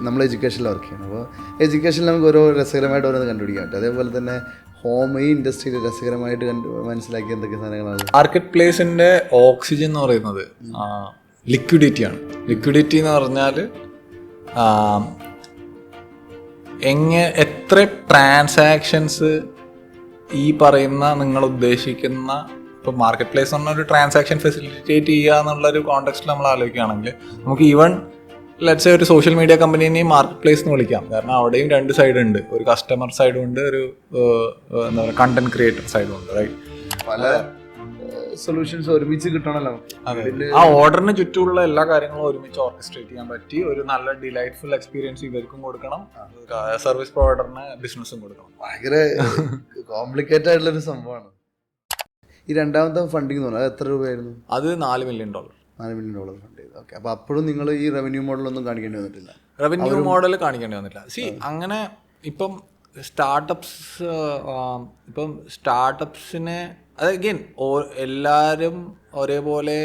നമ്മൾ എഡ്യൂക്കേഷനിൽ വർക്ക് ചെയ്യണം. അപ്പോൾ എഡ്യൂക്കേഷനിൽ നമുക്ക് ഓരോ രസകരമായിട്ട് ഓരോന്ന് കണ്ടുപിടിക്കാൻ പറ്റും. അതേപോലെ തന്നെ ഈ ഇൻഡസ്ട്രിയിൽ രസകരമായിട്ട് മനസ്സിലാക്കിയ എന്തൊക്കെ സാധനങ്ങളാണ്? മാർക്കറ്റ് പ്ലേസിൻ്റെ ഓക്സിജൻ എന്ന് പറയുന്നത് ലിക്വിഡിറ്റിയാണ്. ലിക്വിഡിറ്റി എന്ന് പറഞ്ഞാൽ എത്ര ട്രാൻസാക്ഷൻസ് ഈ പറയുന്ന നിങ്ങൾ ഉദ്ദേശിക്കുന്ന, ഇപ്പോൾ മാർക്കറ്റ് പ്ലേസ് എന്ന് പറഞ്ഞ ഒരു ട്രാൻസാക്ഷൻ ഫെസിലിറ്റേറ്റ് ചെയ്യുക എന്നുള്ളൊരു കോണ്ടെക്സ്റ്റിൽ നമ്മൾ ആലോചിക്കുകയാണെങ്കിൽ നമുക്ക് ഈവൻ ലെറ്റ്സ് ഒരു സോഷ്യൽ മീഡിയ കമ്പനീനെയും മാർക്കറ്റ് പ്ലേസ് എന്ന് വിളിക്കാം. കാരണം അവിടെയും രണ്ട് സൈഡ് ഉണ്ട്, ഒരു കസ്റ്റമർ സൈഡും ഉണ്ട്, ഒരു എന്താ പറയുക കണ്ടന്റ് ക്രിയേറ്റർ സൈഡും ഉണ്ട്, റൈറ്റ്? പല സൊല്യൂഷൻസ് ഒരുമിച്ച് കിട്ടണമല്ലോ. ആ ഓർഡറിന് ചുറ്റുമുള്ള എല്ലാ കാര്യങ്ങളും ഒരുമിച്ച് ഓർക്കസ്ട്രേറ്റ് ചെയ്യാൻ പറ്റി ഒരു നല്ല ഡിലൈറ്റ്ഫുൾ എക്സ്പീരിയൻസ് ഇവർക്കും കൊടുക്കണം, സർവീസ് പ്രൊവൈഡറിന് ബിസിനസ്സും കൊടുക്കണം. ഭയങ്കര കോംപ്ലിക്കേറ്റഡ് ആയിട്ടുള്ളൊരു സംഭവമാണ്. ഈ രണ്ടാമത്തെ ഫണ്ടിങ് എന്ന് പറഞ്ഞാൽ എത്ര രൂപയായിരുന്നു? അത് $4 മില്യൺ. $4 മില്യൺ ഫണ്ട് ചെയ്തു. ഓക്കെ. അപ്പോൾ അപ്പോഴും നിങ്ങൾ ഈ റവന്യൂ മോഡലൊന്നും കാണിക്കേണ്ടി വന്നിട്ടില്ല? റവന്യൂ മോഡൽ കാണിക്കേണ്ടി വന്നിട്ടില്ല. അങ്ങനെ ഇപ്പം സ്റ്റാർട്ടപ്സിനെ അത് അഗെയിൻ എല്ലാവരും ഒരേപോലെ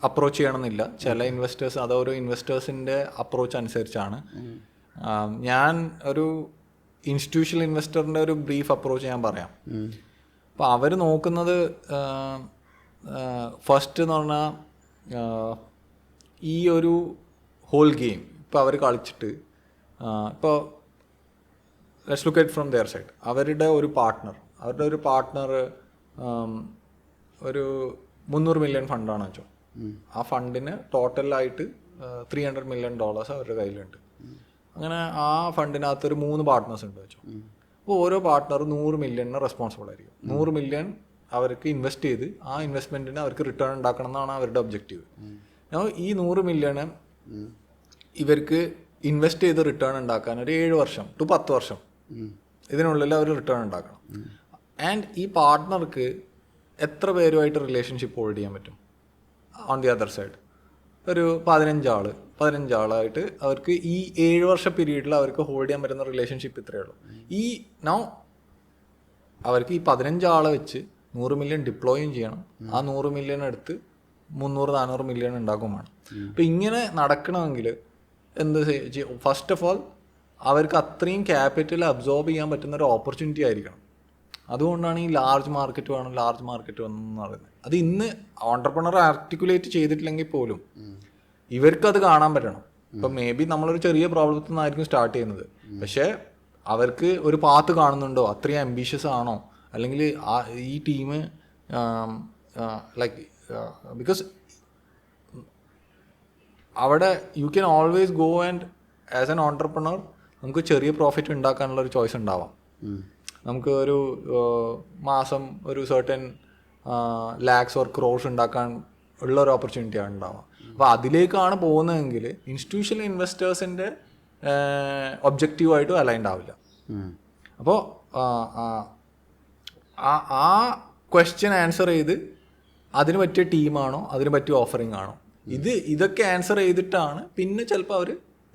അപ്രോച്ച് ചെയ്യണമെന്നില്ല. ചില ഇൻവെസ്റ്റേഴ്സ് അത് ഓരോ ഇൻവെസ്റ്റേഴ്സിൻ്റെ അപ്രോച്ച് അനുസരിച്ചാണ്. ഞാൻ ഒരു ഇൻസ്റ്റിറ്റ്യൂഷണൽ ഇൻവെസ്റ്ററിൻ്റെ ഒരു ബ്രീഫ് അപ്രോച്ച് ഞാൻ പറയാം. അപ്പോൾ അവർ നോക്കുന്നത് ഫസ്റ്റ് എന്ന് പറഞ്ഞാൽ ഈ ഒരു ഹോൾ ഗെയിം ഇപ്പോൾ അവർ കളിച്ചിട്ട് ഇപ്പോൾ let's look at from there side. അവരുടെ ഒരു പാർട്ട്ണർ ഒരു $300 മില്യൺ ഫണ്ടാണ് വെച്ചോ. ആ ഫണ്ടിന് ടോട്ടലായിട്ട് $300 മില്യൺ അവരുടെ കയ്യിലുണ്ട്. അങ്ങനെ ആ ഫണ്ടിനകത്തൊരു 3 പാർട്ട്നേഴ്സ് ഉണ്ട് വെച്ചോ. അപ്പോൾ ഓരോ പാർട്ട്ണറും $100 മില്യണിന് റെസ്പോൺസിബിൾ ആയിരിക്കും. $100 മില്യൺ അവർക്ക് ഇൻവെസ്റ്റ് ചെയ്ത് ആ ഇൻവെസ്റ്റ്മെൻറ്റിന് അവർക്ക് റിട്ടേൺ ഉണ്ടാക്കണം എന്നാണ് അവരുടെ ഒബ്ജക്റ്റീവ്. ഈ $100 മില്യണ് ഇവർക്ക് ഇൻവെസ്റ്റ് ചെയ്ത് റിട്ടേൺ ഉണ്ടാക്കാൻ ഒരു 7 വർഷം to 10 വർഷം ഇതിനുള്ളിൽ അവർ റിട്ടേൺ ഉണ്ടാക്കണം. ആൻഡ് ഈ പാർട്ട്ണർക്ക് എത്ര പേരുമായിട്ട് റിലേഷൻഷിപ്പ് ഹോൾഡ് ചെയ്യാൻ പറ്റും? ഓൺ ദി അതർ സൈഡ് ഒരു 15 ആളായിട്ട് അവർക്ക് ഈ 7 വർഷ പീരീഡിൽ അവർക്ക് ഹോൾഡ് ചെയ്യാൻ പറ്റുന്ന റിലേഷൻഷിപ്പ് ഇത്രയേ ഉള്ളൂ. അവർക്ക് ഈ 15 ആളെ വെച്ച് $100 മില്യൺ ഡിപ്ലോയും ചെയ്യണം. ആ $100 മില്യൺ എടുത്ത് $300-400 മില്യൺ ഉണ്ടാക്കുകയും വേണം. അപ്പം ഇങ്ങനെ നടക്കണമെങ്കിൽ എന്ത് ഫസ്റ്റ് ഓഫ് ഓൾ അവർക്ക് അത്രയും ക്യാപിറ്റൽ അബ്സോർബ് ചെയ്യാൻ പറ്റുന്ന ഒരു ഓപ്പർച്യൂണിറ്റി ആയിരിക്കണം. അതുകൊണ്ടാണ് ഈ ലാർജ് മാർക്കറ്റ് വേണം എന്ന് പറയുന്നത്. അത് ഇന്ന് ഓൺടർപ്രണർ ആർട്ടിക്കുലേറ്റ് ചെയ്തിട്ടില്ലെങ്കിൽ പോലും ഇവർക്കത് കാണാൻ പറ്റണം. ഇപ്പം മേ ബി നമ്മളൊരു ചെറിയ പ്രോബ്ലത്തിൽ നിന്നായിരിക്കും സ്റ്റാർട്ട് ചെയ്യുന്നത്, പക്ഷേ അവർക്ക് ഒരു പാത്ത് കാണുന്നുണ്ടോ, അത്രയും അംബീഷ്യസ് ആണോ, അല്ലെങ്കിൽ ഈ ടീം ലൈക്ക് ബിക്കോസ് അവിടെ you can always go and as an entrepreneur നമുക്ക് ചെറിയ പ്രോഫിറ്റ് ഉണ്ടാക്കാനുള്ള ഒരു ചോയ്സ് ഉണ്ടാവാം. നമുക്ക് ഒരു മാസം ഒരു സർട്ടൻ ലാക്സ് ഓർ ക്രോർസ് ഉണ്ടാക്കാൻ ഉള്ള ഒരു ഓപ്പർച്യൂണിറ്റിയാണ് ഉണ്ടാവുക. അപ്പോൾ അതിലേക്കാണ് പോകുന്നതെങ്കിൽ ഇൻസ്റ്റിറ്റ്യൂഷണൽ ഇൻവെസ്റ്റേഴ്സിൻ്റെ ഒബ്ജക്റ്റീവായിട്ടും അലൈൻഡ് ആവില്ല. അപ്പോൾ ആ ക്വസ്റ്റ്യൻ ആൻസർ ചെയ്ത് അതിന് പറ്റിയ ടീമാണോ, അതിന് പറ്റിയ ഓഫറിംഗ് ആണോ, ഇതൊക്കെ ആൻസർ ചെയ്തിട്ടാണ് പിന്നെ ചിലപ്പോൾ അവർ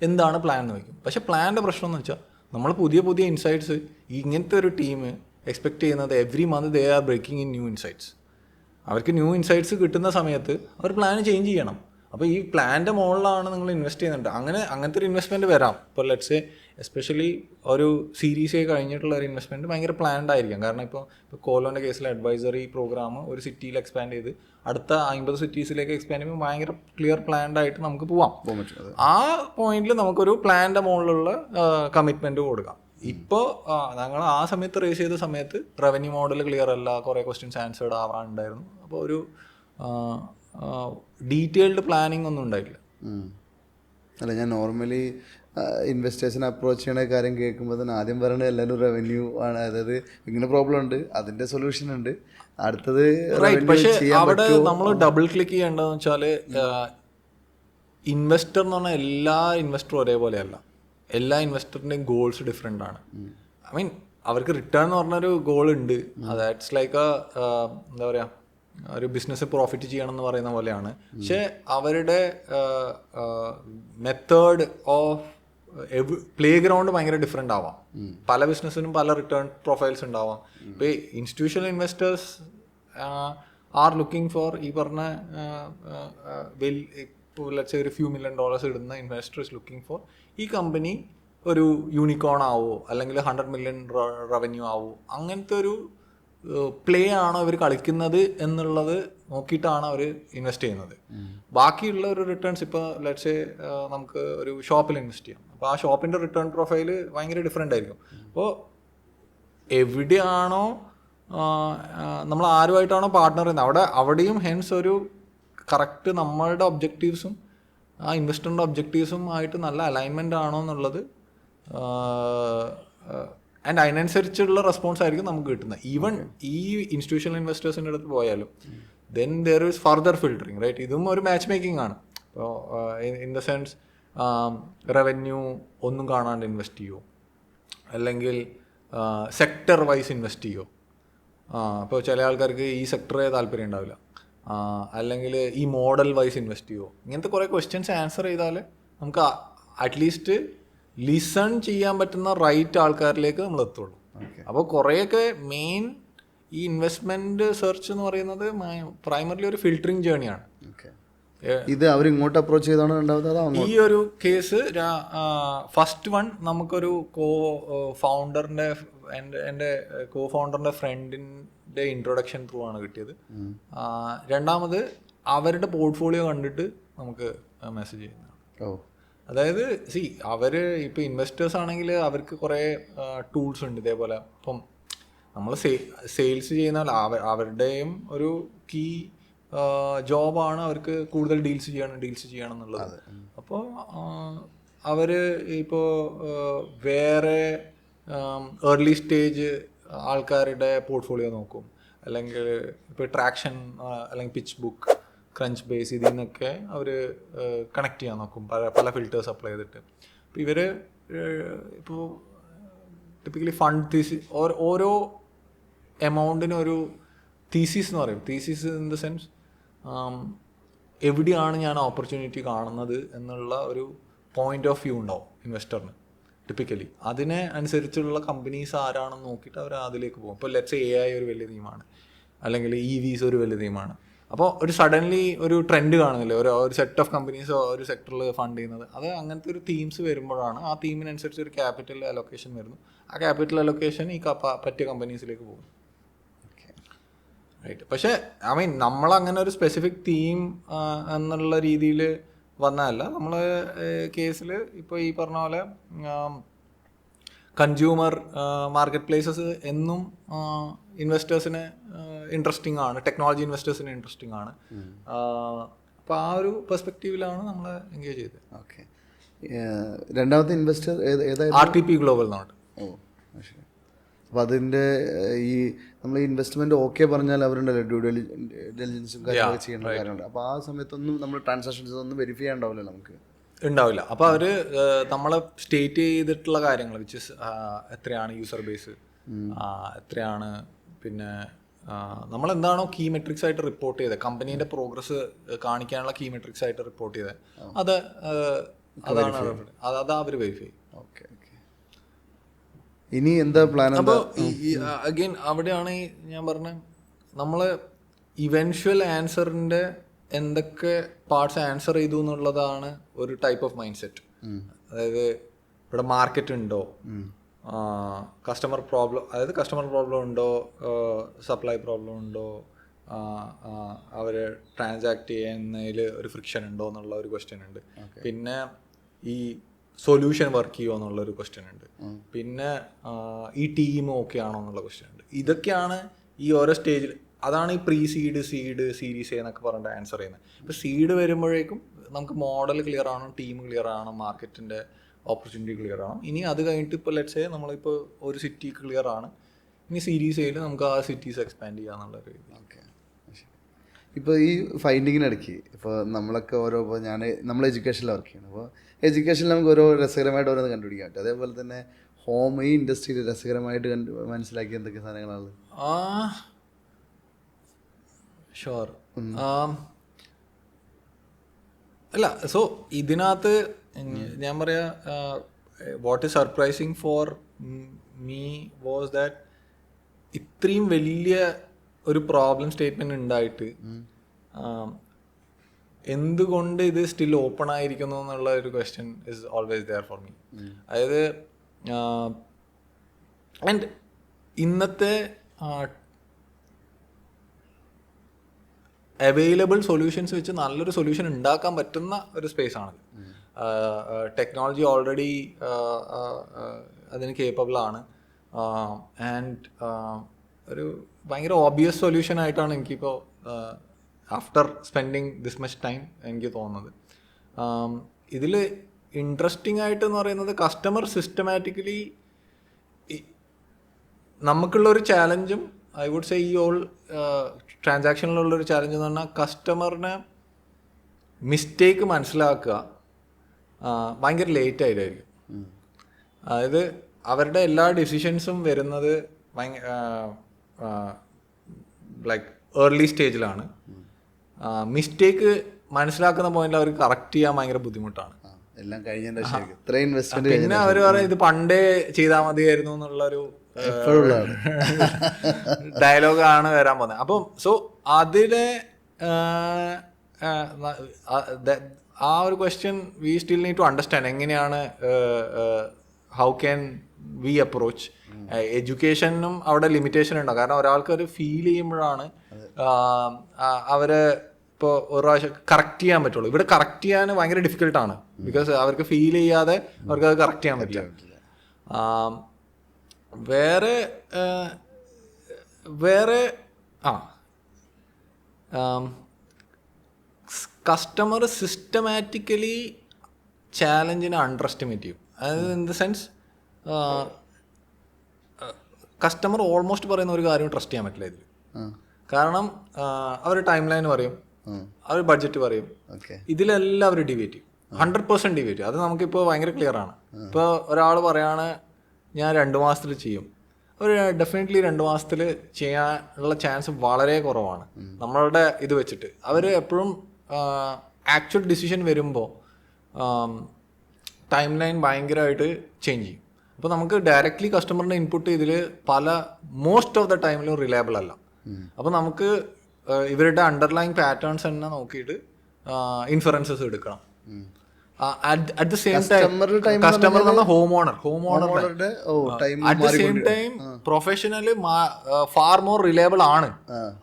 എന്താണ് പ്ലാൻ എന്ന് വയ്ക്കും. പക്ഷേ പ്ലാൻ്റെ പ്രശ്നം എന്ന് വെച്ചാൽ നമ്മൾ പുതിയ ഇൻസൈറ്റ്സ് ഇങ്ങനത്തെ ഒരു ടീം എക്സ്പെക്ട് ചെയ്യുന്നത് every month they are breaking in new insights. അവർക്ക് ന്യൂ ഇൻസൈറ്റ്സ് കിട്ടുന്ന സമയത്ത് അവർ പ്ലാൻ ചേഞ്ച് ചെയ്യണം. അപ്പോൾ ഈ പ്ലാൻ്റെ മുകളിലാണ് നിങ്ങൾ ഇൻവെസ്റ്റ് ചെയ്യുന്നുണ്ട്. അങ്ങനത്തെ ഒരു ഇൻവെസ്റ്റ്മെൻറ്റ് വരാം. ഇപ്പോൾ ലെറ്റ്സ് എസ്പെഷ്യലി ഒരു സീരീസ് കഴിഞ്ഞിട്ടുള്ള ഒരു ഇൻവെസ്റ്റ്മെൻറ്റ് ഭയങ്കര പ്ലാൻഡ് ആയിരിക്കാം. കാരണം ഇപ്പോൾ കോലോൻ്റെ കേസിലെ അഡ്വൈസറി പ്രോഗ്രാം ഒരു സിറ്റിയിൽ എക്സ്പാൻഡ് ചെയ്ത് അടുത്ത 50 സിറ്റീസിലേക്ക് എക്സ്പാൻഡ് ചെയ്യുമ്പോൾ ഭയങ്കര ക്ലിയർ പ്ലാൻഡ് ആയിട്ട് നമുക്ക് പോകാം. ആ പോയിന്റിൽ നമുക്കൊരു പ്ലാൻ്റെ മുകളിലുള്ള കമ്മിറ്റ്മെൻറ്റ് കൊടുക്കാം. ഇപ്പോൾ ഞങ്ങൾ ആ സമയത്ത് റേസ് ചെയ്ത സമയത്ത് റവന്യൂ മോഡൽ ക്ലിയർ അല്ല, കുറേ ക്വസ്റ്റ്യൻസ് ആൻസേർഡ് ആവാനുണ്ടായിരുന്നു. അപ്പോൾ ഒരു ഡീറ്റെയിൽഡ് പ്ലാനിങ് ഒന്നും ഉണ്ടായിട്ടില്ല. അല്ല, ഞാൻ നോർമലി ഇൻവെസ്റ്റേഴ്സിനെ അപ്രോച്ച് ചെയ്യണ കാര്യം കേൾക്കുമ്പോൾ തന്നെ ആദ്യം പറയണത് എല്ലാവരും റവന്യൂ ആണ്. അതായത് ഇങ്ങനെ പ്രോബ്ലം ഉണ്ട്, അതിൻ്റെ സൊല്യൂഷൻ ഉണ്ട്, അടുത്തത്. പക്ഷേ അവിടെ നമ്മൾ ഡബിൾ ക്ലിക്ക് ചെയ്യേണ്ടതെന്ന് വെച്ചാൽ ഇൻവെസ്റ്റർ എന്ന് പറഞ്ഞാൽ എല്ലാ ഇൻവെസ്റ്ററും ഒരേപോലെയല്ല. എല്ലാ ഇൻവെസ്റ്ററിൻ്റെയും ഗോൾസ് ഡിഫറെൻ്റ് ആണ്. ഐ മീൻ അവർക്ക് റിട്ടേൺ എന്ന് പറഞ്ഞൊരു ഗോൾ ഉണ്ട്. ദാറ്റ്സ് ലൈക്ക് എന്താ പറയുക, ഒരു ബിസിനസ് പ്രോഫിറ്റ് ചെയ്യണം എന്ന് പറയുന്ന പോലെയാണ്. പക്ഷെ അവരുടെ മെത്തേഡ് ഓഫ് പ്ലേ ഗ്രൗണ്ട് ഭയങ്കര ഡിഫറെൻ്റ് ആവാം. പല ബിസിനസ്സിനും പല റിട്ടേൺ പ്രൊഫൈൽസ് ഉണ്ടാവാം. ഇപ്പോൾ institutional investors are looking for ഈ പറഞ്ഞ ഇപ്പോൾ ലെറ്റ്സ് ഒരു ഫ്യൂ $1 million ഇടുന്ന ഇൻവെസ്റ്റർ ഇസ് ലുക്കിംഗ് ഫോർ ഈ കമ്പനി ഒരു യൂണിക്കോൺ ആവോ അല്ലെങ്കിൽ 100 million റവന്യൂ ആവോ, അങ്ങനത്തെ ഒരു പ്ലേ ആണോ ഇവർ കളിക്കുന്നത് എന്നുള്ളത് നോക്കിയിട്ടാണ് അവർ ഇൻവെസ്റ്റ് ചെയ്യുന്നത്. ബാക്കിയുള്ള ഒരു റിട്ടേൺസ് ഇപ്പോൾ ലെറ്റ്സ് നമുക്ക് ഒരു ഷോപ്പിൽ ഇൻവെസ്റ്റ് ചെയ്യാം. അപ്പോൾ ആ ഷോപ്പിൻ്റെ റിട്ടേൺ പ്രൊഫൈല് ഭയങ്കര ഡിഫറെൻ്റ് ആയിരിക്കും. അപ്പോൾ എവിടെയാണോ നമ്മൾ ആരുമായിട്ടാണോ പാർട്ട്ണർ ചെയ്യുന്നത് അവിടെയും ഹെൻസ് ഒരു കറക്റ്റ് നമ്മളുടെ ഒബ്ജക്റ്റീവ്സും ആ ഇൻവെസ്റ്ററിൻ്റെ ഒബ്ജക്റ്റീവ്സും ആയിട്ട് നല്ല അലൈൻമെൻ്റ് ആണോ എന്നുള്ളത് ആൻഡ് അതിനനുസരിച്ചുള്ള റെസ്പോൺസ് ആയിരിക്കും നമുക്ക് കിട്ടുന്നത്. ഈവൻ ഈ ഇൻസ്റ്റിറ്റ്യൂഷണൽ ഇൻവെസ്റ്റേഴ്സിൻ്റെ അടുത്ത് പോയാലും then there is further filtering, right? ഇതും ഒരു മാച്ച് മേക്കിംഗ് ആണ്. ഇപ്പോൾ ഇൻ ദ സെൻസ് റവന്യൂ ഒന്നും കാണാണ്ട് ഇൻവെസ്റ്റ് ചെയ്യുമോ, അല്ലെങ്കിൽ സെക്ടർ വൈസ് ഇൻവെസ്റ്റ് ചെയ്യുമോ? ഇപ്പോൾ ചില ആൾക്കാർക്ക് ഈ സെക്ടറേ താല്പര്യം ഉണ്ടാവില്ല, അല്ലെങ്കിൽ ഈ മോഡൽ വൈസ് ഇൻവെസ്റ്റ് ചെയ്യുമോ? ഇങ്ങനത്തെ കുറേ ക്വസ്റ്റ്യൻസ് ആൻസർ ചെയ്താൽ നമുക്ക് അറ്റ്ലീസ്റ്റ് ലിസൺ ചെയ്യാൻ പറ്റുന്ന റൈറ്റ് ആൾക്കാരിലേക്ക് നമ്മൾ എത്തുള്ളൂ. അപ്പോൾ കുറേയൊക്കെ മെയിൻ ഈ ഇൻവെസ്റ്റ്മെൻറ്റ് സെർച്ച് എന്ന് പറയുന്നത് പ്രൈമറിലി ഒരു ഫിൽറ്ററിങ് ജേണിയാണ്. ഇത് അവർ ഇങ്ങോട്ട് അപ്രോച്ച് ചെയ്താണ് ഉണ്ടാവുന്നത്. ഈ ഒരു കേസ് ഫസ്റ്റ് വൺ നമുക്കൊരു ഫൗണ്ടറിൻ്റെ എൻ്റെ ഫൗണ്ടറിൻ്റെ ഫ്രണ്ടിൻ്റെ ഇൻട്രൊഡക്ഷൻ ത്രൂ ആണ് കിട്ടിയത്. രണ്ടാമത് അവരുടെ പോർട്ട്ഫോളിയോ കണ്ടിട്ട് നമുക്ക് മെസ്സേജ് ചെയ്യുന്നതാണ്. അതായത് അവർ ഇപ്പോൾ ഇൻവെസ്റ്റേഴ്സ് ആണെങ്കിൽ അവർക്ക് കുറേ ടൂൾസ് ഉണ്ട്. ഇതേപോലെ ഇപ്പം നമ്മൾ സെയിൽസ് ചെയ്യുന്ന അവരുടെയും ഒരു കീ ജോബാണ് അവർക്ക് കൂടുതൽ ഡീൽസ് ചെയ്യണം എന്നുള്ളത്. അപ്പോൾ അവർ ഇപ്പോൾ വേറെ ഏർലി സ്റ്റേജ് ആൾക്കാരുടെ പോർട്ട്ഫോളിയോ നോക്കും, അല്ലെങ്കിൽ ഇപ്പോൾ ട്രാക്ഷൻ അല്ലെങ്കിൽ പിച്ച് ബുക്ക്, ക്രഞ്ച് ബേസ്, ഇതിൽ നിന്നൊക്കെ അവർ കണക്ട് ചെയ്യാൻ നോക്കും, പല ഫിൽറ്റേഴ്സ് അപ്ലൈ ചെയ്തിട്ട്. അപ്പോൾ ഇവർ ഇപ്പോൾ ടിപ്പിക്കലി ഫണ്ട് തീസിസ് ഓരോ എമൗണ്ടിനും ഒരു തീസിസ് എന്ന് പറയും. തീസിസ് ഇൻ ദ സെൻസ് എവിടെയാണ് ഞാൻ ഓപ്പർച്യൂണിറ്റി കാണുന്നത് എന്നുള്ള ഒരു പോയിന്റ് ഓഫ് വ്യൂ ഉണ്ടാവും ഇൻവെസ്റ്ററിന് ടിപ്പിക്കലി. അതിനെ അനുസരിച്ചുള്ള കമ്പനീസ് ആരാണെന്ന് നോക്കിയിട്ട് അവർ അതിലേക്ക് പോകും. ഇപ്പോൾ ലെറ്റ്സ് AI ഒരു വലിയ തീമാണ്, അല്ലെങ്കിൽ EVs ഒരു വലിയ തീമാണ്. അപ്പോൾ ഒരു സഡൻലി ഒരു ട്രെൻഡ് കാണുന്നില്ലേ, ഒരു സെറ്റ് ഓഫ് കമ്പനീസ് ഒരു സെക്ടറിൽ ഫണ്ട് ചെയ്യുന്നത്. അത് അങ്ങനത്തെ ഒരു തീംസ് വരുമ്പോഴാണ് ആ തീമിനനുസരിച്ച് ഒരു ക്യാപിറ്റൽ അലൊക്കേഷൻ വരുന്നു. ആ ക്യാപിറ്റൽ അലൊക്കേഷൻ ഈ പറ്റിയ കമ്പനീസിലേക്ക് പോകും, റൈറ്റ്? പക്ഷേ നമ്മളങ്ങനെ ഒരു സ്പെസിഫിക് തീം എന്നുള്ള രീതിയിൽ വന്നതല്ല. നമ്മൾ കേസിൽ ഇപ്പോൾ ഈ പറഞ്ഞ പോലെ കൺസ്യൂമർ മാർക്കറ്റ് പ്ലേസസ് എന്നും ഇൻവെസ്റ്റേഴ്സിന് ഇൻട്രസ്റ്റിംഗ് ആണ്, ടെക്നോളജി ഇൻവെസ്റ്റേഴ്സിന് ഇൻട്രസ്റ്റിംഗ് ആണ്. അപ്പോൾ ആ ഒരു പെർസ്പെക്റ്റീവിലാണ് നമ്മൾ എൻഗേജ് ചെയ്തത്. ഓക്കെ. രണ്ടാമത്തെ ഇൻവെസ്റ്റർ ഏതായിരുന്നു? RTP ഗ്ലോബൽ എന്നാണ്. ശരി. അപ്പോൾ അതിൻ്റെ ഈ നമ്മൾ ഇൻവെസ്റ്റ്മെൻറ്റ് ഓക്കെ പറഞ്ഞാൽ അവരുണ്ടല്ലോ ഡ്യൂ ഡെലിജൻസും കാര്യങ്ങളൊക്കെ ചെയ്യേണ്ട കാര്യമുണ്ട്. അപ്പോൾ ആ സമയത്തൊന്നും നമ്മൾ ട്രാൻസാക്ഷൻസ് ഒന്നും വെരിഫൈ ചെയ്യാണ്ടാവില്ല, നമുക്ക് ഉണ്ടാവില്ല. അപ്പോൾ അവർ നമ്മളെ സ്റ്റേറ്റ് ചെയ്തിട്ടുള്ള കാര്യങ്ങൾ വിച്ച് എത്രയാണ് യൂസർ ബേസ്, എത്രയാണ്, പിന്നെ നമ്മളെന്താണോ കീ മെട്രിക്സ് ആയിട്ട് റിപ്പോർട്ട് ചെയ്തത്, കമ്പനീൻ്റെ പ്രോഗ്രസ് കാണിക്കാനുള്ള കീ മെട്രിക്സ് ആയിട്ട് റിപ്പോർട്ട് ചെയ്തത്, അതാണ് അവർ വെരിഫൈ ചെയ്യും. ഓക്കെ. ഇനി എന്താ പ്ലാൻ? അപ്പോൾ അഗെയിൻ അവിടെയാണ് ഞാൻ പറഞ്ഞ നമ്മൾ ഇവൻച്വൽ ആൻസറിൻ്റെ എന്തൊക്കെ പാർട്സ് ആൻസർ ചെയ്തു എന്നുള്ളതാണ് ഒരു ടൈപ്പ് ഓഫ് മൈൻഡ് സെറ്റ്. അതായത് ഇവിടെ മാർക്കറ്റ് ഉണ്ടോ, കസ്റ്റമർ പ്രോബ്ലം ഉണ്ടോ, സപ്ലൈ പ്രോബ്ലം ഉണ്ടോ, അവർ ട്രാൻസാക്ട് ചെയ്യുന്നതിൽ ഒരു ഫ്രിക്ഷൻ ഉണ്ടോ എന്നുള്ള ഒരു ക്വസ്റ്റ്യൻ ഉണ്ട്. പിന്നെ ഈ സൊല്യൂഷൻ വർക്ക് ചെയ്യുമോ എന്നുള്ളൊരു ക്വസ്റ്റ്യൻ ഉണ്ട്. പിന്നെ ഈ ടീം ഓക്കെ ആണോ എന്നുള്ള ക്വസ്റ്റ്യൻ ഉണ്ട്. ഇതൊക്കെയാണ് ഈ ഓരോ സ്റ്റേജിൽ. അതാണ് ഈ പ്രീ സീഡ്, സീരീസ് എന്നൊക്കെ പറഞ്ഞിട്ട് ആൻസർ ചെയ്യുന്നത്. ഇപ്പോൾ സീഡ് വരുമ്പോഴേക്കും നമുക്ക് മോഡൽ ക്ലിയർ ആണോ, ടീം ക്ലിയർ ആണോ, മാർക്കറ്റിൻ്റെ ഓപ്പർച്യൂണിറ്റി ക്ലിയർ ആണോ. ഇനി അത് കഴിഞ്ഞിട്ട് ഇപ്പോൾ ലെറ്റ്സ് സേ നമ്മളിപ്പോൾ ഒരു സിറ്റി ക്ലിയർ ആണ്, ഇനി സീരീസ് ചെയ്ത് നമുക്ക് ആ സിറ്റീസ് എക്സ്പാൻഡ് ചെയ്യാന്നുള്ളൊരു രീതി. ഓക്കെ. ഇപ്പോൾ ഈ ഫൈൻഡിങ്ങിനിടയ്ക്ക് ഇപ്പോൾ നമ്മളൊക്കെ ഇപ്പോൾ നമ്മൾ എഡ്യൂക്കേഷനിൽ വർക്ക് ചെയ്യണം. അപ്പോൾ എഡ്യൂക്കേഷനിൽ നമുക്ക് ഓരോ രസകരമായിട്ട് ഓരോന്ന് കണ്ടുപിടിക്കാൻ പറ്റും. അതേപോലെ തന്നെ ഈ ഇൻഡസ്ട്രിയിൽ രസകരമായിട്ട് മനസ്സിലാക്കിയ എന്തൊക്കെ സാധനങ്ങളാണ്? ഷുവർ. അല്ല, സോ ഇതിനകത്ത് ഞാൻ പറയാ what is surprising for me was that ഇത്രയും വലിയ ഒരു പ്രോബ്ലം സ്റ്റേറ്റ്മെന്റ് ഉണ്ടായിട്ട് എന്തുകൊണ്ട് ഇത് സ്റ്റിൽ ഓപ്പൺ ആയിരിക്കുന്നു എന്നുള്ള ഒരു question is always there for me. അതായത് ആൻഡ് ഇന്നത്തെ അവൈലബിൾ സൊല്യൂഷൻസ് വെച്ച് നല്ലൊരു സൊല്യൂഷൻ ഉണ്ടാക്കാൻ പറ്റുന്ന ഒരു സ്പേസ് ആണ്. ടെക്നോളജി ഓൾറെഡി അതിന് കേപ്പബിൾ ആണ്. ആൻഡ് ഒരു ഭയങ്കര ഓബിയസ് സൊല്യൂഷൻ ആയിട്ടാണ് എനിക്കിപ്പോൾ after spending this much time എനിക്ക് തോന്നുന്നത്. ഇതിൽ ഇൻട്രസ്റ്റിംഗ് ആയിട്ട് എന്ന് പറയുന്നത് കസ്റ്റമർ സിസ്റ്റമാറ്റിക്കലി നമുക്കുള്ളൊരു ചാലഞ്ചും ഐ വുഡ് സേ ഈ ഓൾ ട്രാൻസാക്ഷനിലുള്ളൊരു ചാലഞ്ച് എന്ന് പറഞ്ഞാൽ കസ്റ്റമറിനെ മിസ്റ്റേക്ക് മനസ്സിലാക്കുക ഭയങ്കര ലേറ്റ് ആയിട്ടായിരിക്കും. അതായത് അവരുടെ എല്ലാ ഡിസിഷൻസും വരുന്നത് ലൈക്ക് ഏർലി സ്റ്റേജിലാണ്. മിസ്റ്റേക്ക് മനസ്സിലാക്കുന്ന പോയിന്റിൽ അവർക്ക് കറക്റ്റ് ചെയ്യാൻ ഭയങ്കര ബുദ്ധിമുട്ടാണ്. എല്ലാം കഴിഞ്ഞ പിന്നെ അവർ പറയും ഇത് പണ്ടേ ചെയ്താൽ മതിയായിരുന്നു എന്നുള്ളൊരു ഡയലോഗാണ് വരാൻ പോകുന്നത്. അപ്പം സോ അതിലെ ആ ഒരു question we still need to understand എങ്ങനെയാണ് ഹൗ ക്യാൻ വി അപ്രോച്ച്. എഡ്യൂക്കേഷനും അവിടെ ലിമിറ്റേഷൻ ഉണ്ടാവും. കാരണം ഒരാൾക്ക് അത് ഫീൽ ചെയ്യുമ്പോഴാണ് അവരെ ഇപ്പോൾ ഒരു പ്രാവശ്യം കറക്റ്റ് ചെയ്യാൻ പറ്റുള്ളൂ. ഇവിടെ കറക്റ്റ് ചെയ്യാൻ ഭയങ്കര ഡിഫിക്കൽട്ടാണ്. ബിക്കോസ് അവർക്ക് ഫീൽ ചെയ്യാതെ അവർക്ക് അത് കറക്റ്റ് ചെയ്യാൻ പറ്റില്ല. വേറെ കസ്റ്റമർ സിസ്റ്റമാറ്റിക്കലി ചാലഞ്ചിനെ അണ്ടർ എസ്റ്റിമേറ്റ് ചെയ്യും. അതായത് in the sense customer almost പറയുന്ന ഒരു കാര്യം ട്രസ്റ്റ് ചെയ്യാൻ പറ്റില്ല ഇതിൽ. കാരണം അവർ ടൈം ലൈൻ പറയും, അവർ ബഡ്ജറ്റ് പറയും, ഇതിലെല്ലാം അവർ ഡിബേറ്റ് ചെയ്യും. 100% ഡിബേറ്റ് ചെയ്യും. അത് നമുക്കിപ്പോൾ ഭയങ്കര ക്ലിയർ ആണ്. ഇപ്പോൾ ഒരാൾ പറയാണ് ഞാൻ 2 മാസത്തിൽ ചെയ്യും, അവർ ഡെഫിനറ്റ്ലി 2 മാസത്തിൽ ചെയ്യാനുള്ള ചാൻസ് വളരെ കുറവാണ് നമ്മളുടെ ഇത് വെച്ചിട്ട്. അവർ എപ്പോഴും ആക്ച്വൽ ഡിസിഷൻ വരുമ്പോൾ ടൈം ലൈൻ ഭയങ്കരമായിട്ട് ചേഞ്ച് ചെയ്യും. അപ്പോൾ നമുക്ക് ഡയറക്റ്റ്ലി കസ്റ്റമറിൻ്റെ ഇൻപുട്ട് ഇതിൽ മോസ്റ്റ് ഓഫ് ദ ടൈമിലും റിലയബിൾ അല്ല. അപ്പോൾ നമുക്ക് ഇവരുടെ അണ്ടർലൈൻ പാറ്റേൺസ് തന്നെ നോക്കിയിട്ട് ഇൻഫറൻസസ് എടുക്കണം. At the same time customer എന്ന home owner at the same time professional far more reliable ആണ്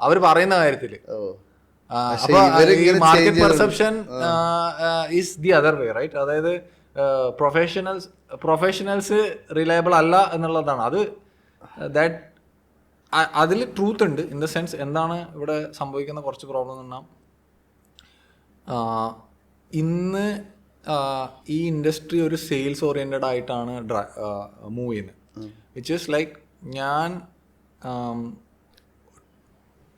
അവർ പറയുന്ന കാര്യത്തിൽ. അപ്പൊ market perception is the other way, right? അതായത് പ്രൊഫഷണൽസ് റിലയബിൾ അല്ല എന്നുള്ളതാണ്. അത് ദാറ്റ് അതിൽ ട്രൂത്ത് ഉണ്ട്. ഇൻ ദ സെൻസ് എന്താണ് ഇവിടെ സംഭവിക്കുന്ന കുറച്ച് പ്രോബ്ലം എന്ന് പറഞ്ഞാൽ, ഇന്ന് ഈ ഇൻഡസ്ട്രി ഒരു സെയിൽസ് ഓറിയൻറ്റഡ് ആയിട്ടാണ് മൂവ് ചെയ്യുന്നത്. വിച്ച് ഈസ് ലൈക്ക് ഞാൻ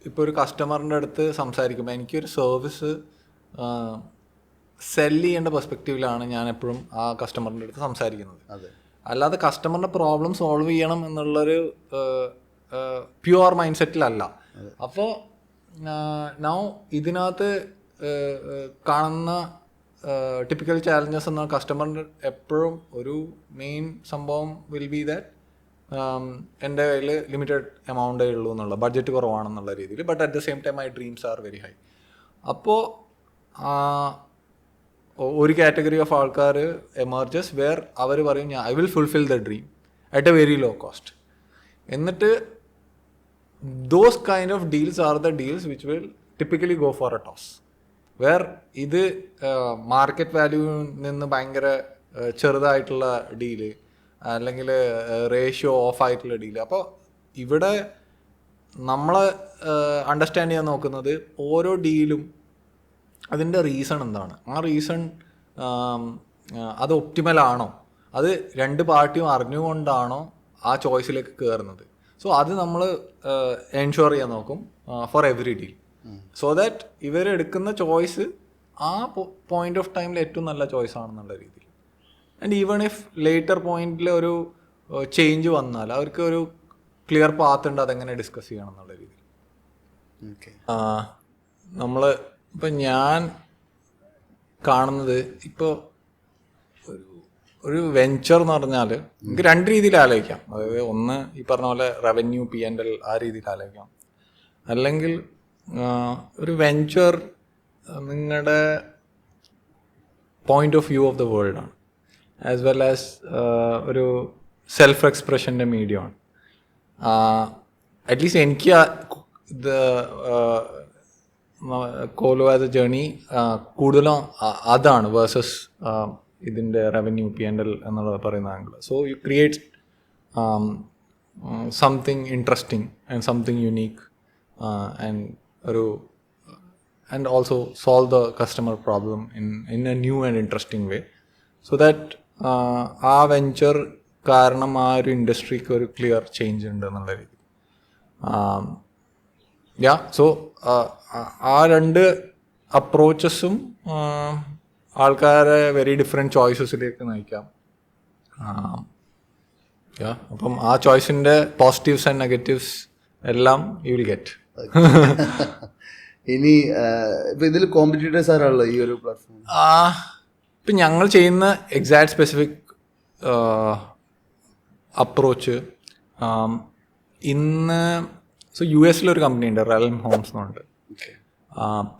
ഇപ്പോൾ ഒരു കസ്റ്റമറിൻ്റെ അടുത്ത് സംസാരിക്കുമ്പോൾ എനിക്കൊരു സർവീസ് സെല്ല് ചെയ്യേണ്ട പെർസ്പെക്റ്റീവിലാണ് ഞാൻ എപ്പോഴും ആ കസ്റ്റമറിൻ്റെ അടുത്ത് സംസാരിക്കുന്നത്. അല്ലാതെ കസ്റ്റമറിൻ്റെ പ്രോബ്ലം സോൾവ് ചെയ്യണം എന്നുള്ളൊരു പ്യുവർ മൈൻഡ് സെറ്റിലല്ല. അപ്പോൾ നൗ ഇതിനകത്ത് കാണുന്ന ടിപ്പിക്കൽ ചാലഞ്ചസ് എന്ന കസ്റ്റമറിൻ്റെ എപ്പോഴും ഒരു മെയിൻ സംഭവം വിൽ ബി ദാറ്റ് എൻ്റെ കയ്യിൽ ലിമിറ്റഡ് എമൗണ്ടേ ഉള്ളൂ എന്നുള്ള, ബഡ്ജറ്റ് കുറവാണെന്നുള്ള രീതിയിൽ. But at the same time my dreams are very high. അപ്പോൾ ഒരു കാറ്റഗറി ഓഫ് ആൾക്കാർ എമർജസ് വേർ അവർ പറയും I will fulfil the dream at a very low cost. എന്നിട്ട് those kind of deals are the deals which will typically go for a toss, where ഇത് market വാല്യൂവിൽ നിന്ന് ഭയങ്കര ചെറുതായിട്ടുള്ള deal അല്ലെങ്കിൽ ratio of ആയിട്ടുള്ള deal. അപ്പോൾ ഇവിടെ നമ്മൾ അണ്ടർസ്റ്റാൻഡ് ചെയ്യാൻ നോക്കുന്നത് ഓരോ ഡീലും അതിൻ്റെ റീസൺ എന്താണ്, ആ റീസൺ അത് ഒപ്റ്റിമൽ ആണോ, അത് രണ്ട് പാർട്ടിയും അറിഞ്ഞുകൊണ്ടാണോ ആ ചോയ്സിലേക്ക് കയറുന്നത്. സോ അത് നമ്മൾ എൻഷുർ ചെയ്യാൻ നോക്കും for every deal, so that ഇവരെടുക്കുന്ന ചോയ്സ് ആ പോയിന്റ് ഓഫ് ടൈമിൽ ഏറ്റവും നല്ല ചോയ്സ് ആണെന്നുള്ള രീതിയിൽ. ആൻഡ് ഈവൺ ഇഫ് ലേറ്റർ പോയിന്റിൽ ഒരു ചേഞ്ച് വന്നാൽ അവർക്ക് ഒരു ക്ലിയർ പാത്ത് ഉണ്ട് അതെങ്ങനെ ഡിസ്കസ് ചെയ്യണം എന്നുള്ള രീതിയിൽ. നമ്മൾ ഇപ്പം ഞാൻ കാണുന്നത് ഇപ്പോൾ ഒരു വെഞ്ചർ എന്ന് പറഞ്ഞാൽ നമുക്ക് രണ്ട് രീതിയിൽ ആലോചിക്കാം. അതായത് ഒന്ന് ഈ പറഞ്ഞ പോലെ റവന്യൂ P&L ആ രീതിയിൽ ആലോചിക്കാം, അല്ലെങ്കിൽ ഒരു വെഞ്ചർ നിങ്ങളുടെ point of view of the world ആണ്, ആസ് വെൽ ആസ് ഒരു സെൽഫ് എക്സ്പ്രഷൻ്റെ മീഡിയമാണ്. അറ്റ്ലീസ്റ്റ് എനിക്ക് കോലോ ആസ് എ ജേർണി കൂടുതലും അതാണ് വേഴ്സസ് ഇതിൻ്റെ റവന്യൂ P&L എന്നുള്ളത് പറയുന്ന angle. So you create something interesting and something unique and also solve the customer problem in a new and interesting way, so that ആ venture കാരണം ആ ഒരു ഇൻഡസ്ട്രിക്ക് ഒരു ക്ലിയർ ചേഞ്ച് ഉണ്ട് എന്നുള്ള രീതി. സോ ആ രണ്ട് അപ്രോച്ചസും ആൾക്കാരെ വെരി ഡിഫറെൻറ്റ് ചോയ്സസിലേക്ക് നയിക്കാം. അപ്പം ആ ചോയ്സിൻ്റെ പോസിറ്റീവ്സ് ആൻഡ് നെഗറ്റീവ്സ് എല്ലാം യു വിൽ ഗെറ്റ്. ഇനി ഇപ്പൊ ഇതിൽ കോമ്പറ്റീറ്റേഴ്സ് ആരാണല്ലോ ഈ ഒരു പ്ലാറ്റ്ഫോം? ഇപ്പം ഞങ്ങൾ ചെയ്യുന്ന എക്സാക്ട് സ്പെസിഫിക് അപ്രോച്ച് ഇന്ന് US-ലൊരു കമ്പനി ഉണ്ട്, റെൽം ഹോംസ് എന്നുണ്ട്.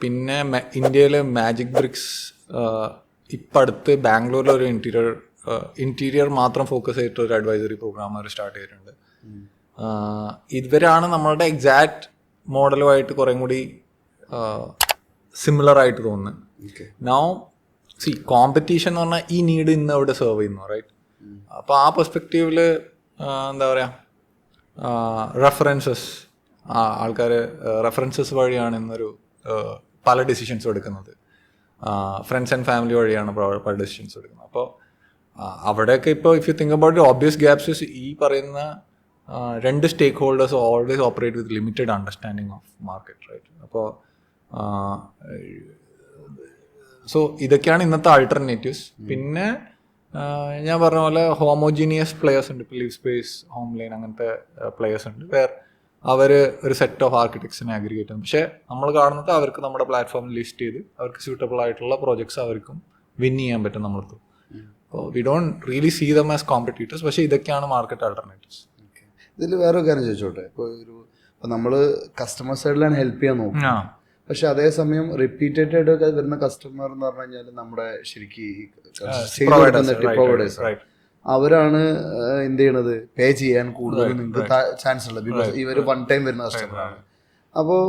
പിന്നെ ഇന്ത്യയിൽ മാജിക് ബ്രിക്സ് ഇപ്പം അടുത്ത് ബാംഗ്ലൂരിലൊരു ഇൻറ്റീരിയർ മാത്രം ഫോക്കസ് ചെയ്തിട്ട് ഒരു അഡ്വൈസറി പ്രോഗ്രാം അവർ സ്റ്റാർട്ട് ചെയ്തിട്ടുണ്ട്. ഇവരാണ് നമ്മളുടെ എക്സാക്ട് മോഡലുമായിട്ട് കുറേ കൂടി സിമിലർ ആയിട്ട് തോന്നുന്നത്. നൗ കോമ്പറ്റീഷൻ എന്ന് പറഞ്ഞാൽ ഈ നീഡ് ഇന്ന് അവിടെ സെർവ് ചെയ്യുന്നു, റൈറ്റ്? അപ്പോൾ ആ പെർസ്പെക്റ്റീവിൽ എന്താ പറയുക, റെഫറൻസസ്, ആൾക്കാർ റെഫറൻസസ് വഴിയാണ് ഇന്നൊരു പല ഡിസിഷൻസും എടുക്കുന്നത്. ഫ്രണ്ട്സ് ആൻഡ് ഫാമിലി വഴിയാണ് പല ഡിസിഷൻസ് എടുക്കുന്നത്. അപ്പോൾ അവിടെയൊക്കെ ഇപ്പോൾ if you think about obvious gaps, ഈ പറയുന്ന രണ്ട് stakeholders always operate with limited understanding of market, right? അപ്പോൾ സോ ഇതൊക്കെയാണ് ഇന്നത്തെ ആൾട്ടർനേറ്റീവ്സ്. പിന്നെ ഞാൻ പറഞ്ഞ പോലെ ഹോമോജീനിയസ് പ്ലേയേഴ്സ് ഉണ്ട്, ഇപ്പോൾ ലിവ് സ്പേസ്, ഹോം ലൈൻ, അങ്ങനത്തെ പ്ലേയേഴ്സ് ഉണ്ട്, വേർ അവർ ഒരു സെറ്റ് ഓഫ് ആർക്കിടെക്ട്സിനെ അഗ്രിഗേറ്റ് ചെയ്യുന്നു. പക്ഷേ നമ്മൾ കാണുന്നത് അവർക്ക് നമ്മുടെ പ്ലാറ്റ്ഫോമിൽ ലിസ്റ്റ് ചെയ്ത് അവർക്ക് സ്യൂട്ടബിൾ ആയിട്ടുള്ള പ്രോജക്ട്സ് അവർക്കും വിൻ ചെയ്യാൻ പറ്റും നമ്മളടുത്ത്. അപ്പോൾ we don't really see them as competitors, പക്ഷേ ഇതൊക്കെയാണ് മാർക്കറ്റ് ആൾട്ടർനേറ്റീവ്സ്. ഇതിൽ വേറൊരു കാര്യം ചോദിച്ചോട്ടെ, ഇപ്പോൾ നമ്മൾ കസ്റ്റമർ സൈഡിലാണ് ഹെൽപ്പ് ചെയ്യാൻ നോക്കും, പക്ഷെ അതേസമയം റിപ്പീറ്റഡ് ആയിട്ട് വരുന്ന കസ്റ്റമർ എന്ന് പറഞ്ഞു കഴിഞ്ഞാൽ നമ്മുടെ ശരിക്കും പ്രൊവൈഡേഴ്സ്, അവരാണ് എന്ത് ചെയ്യണത്, പേ ചെയ്യാൻ കൂടുതൽ നിങ്ങൾക്ക് ചാൻസ് ഉള്ളത്. ബിക്കോസ് ഇവർ വൺ ടൈം വരുന്ന കസ്റ്റമറാണ്. അപ്പോൾ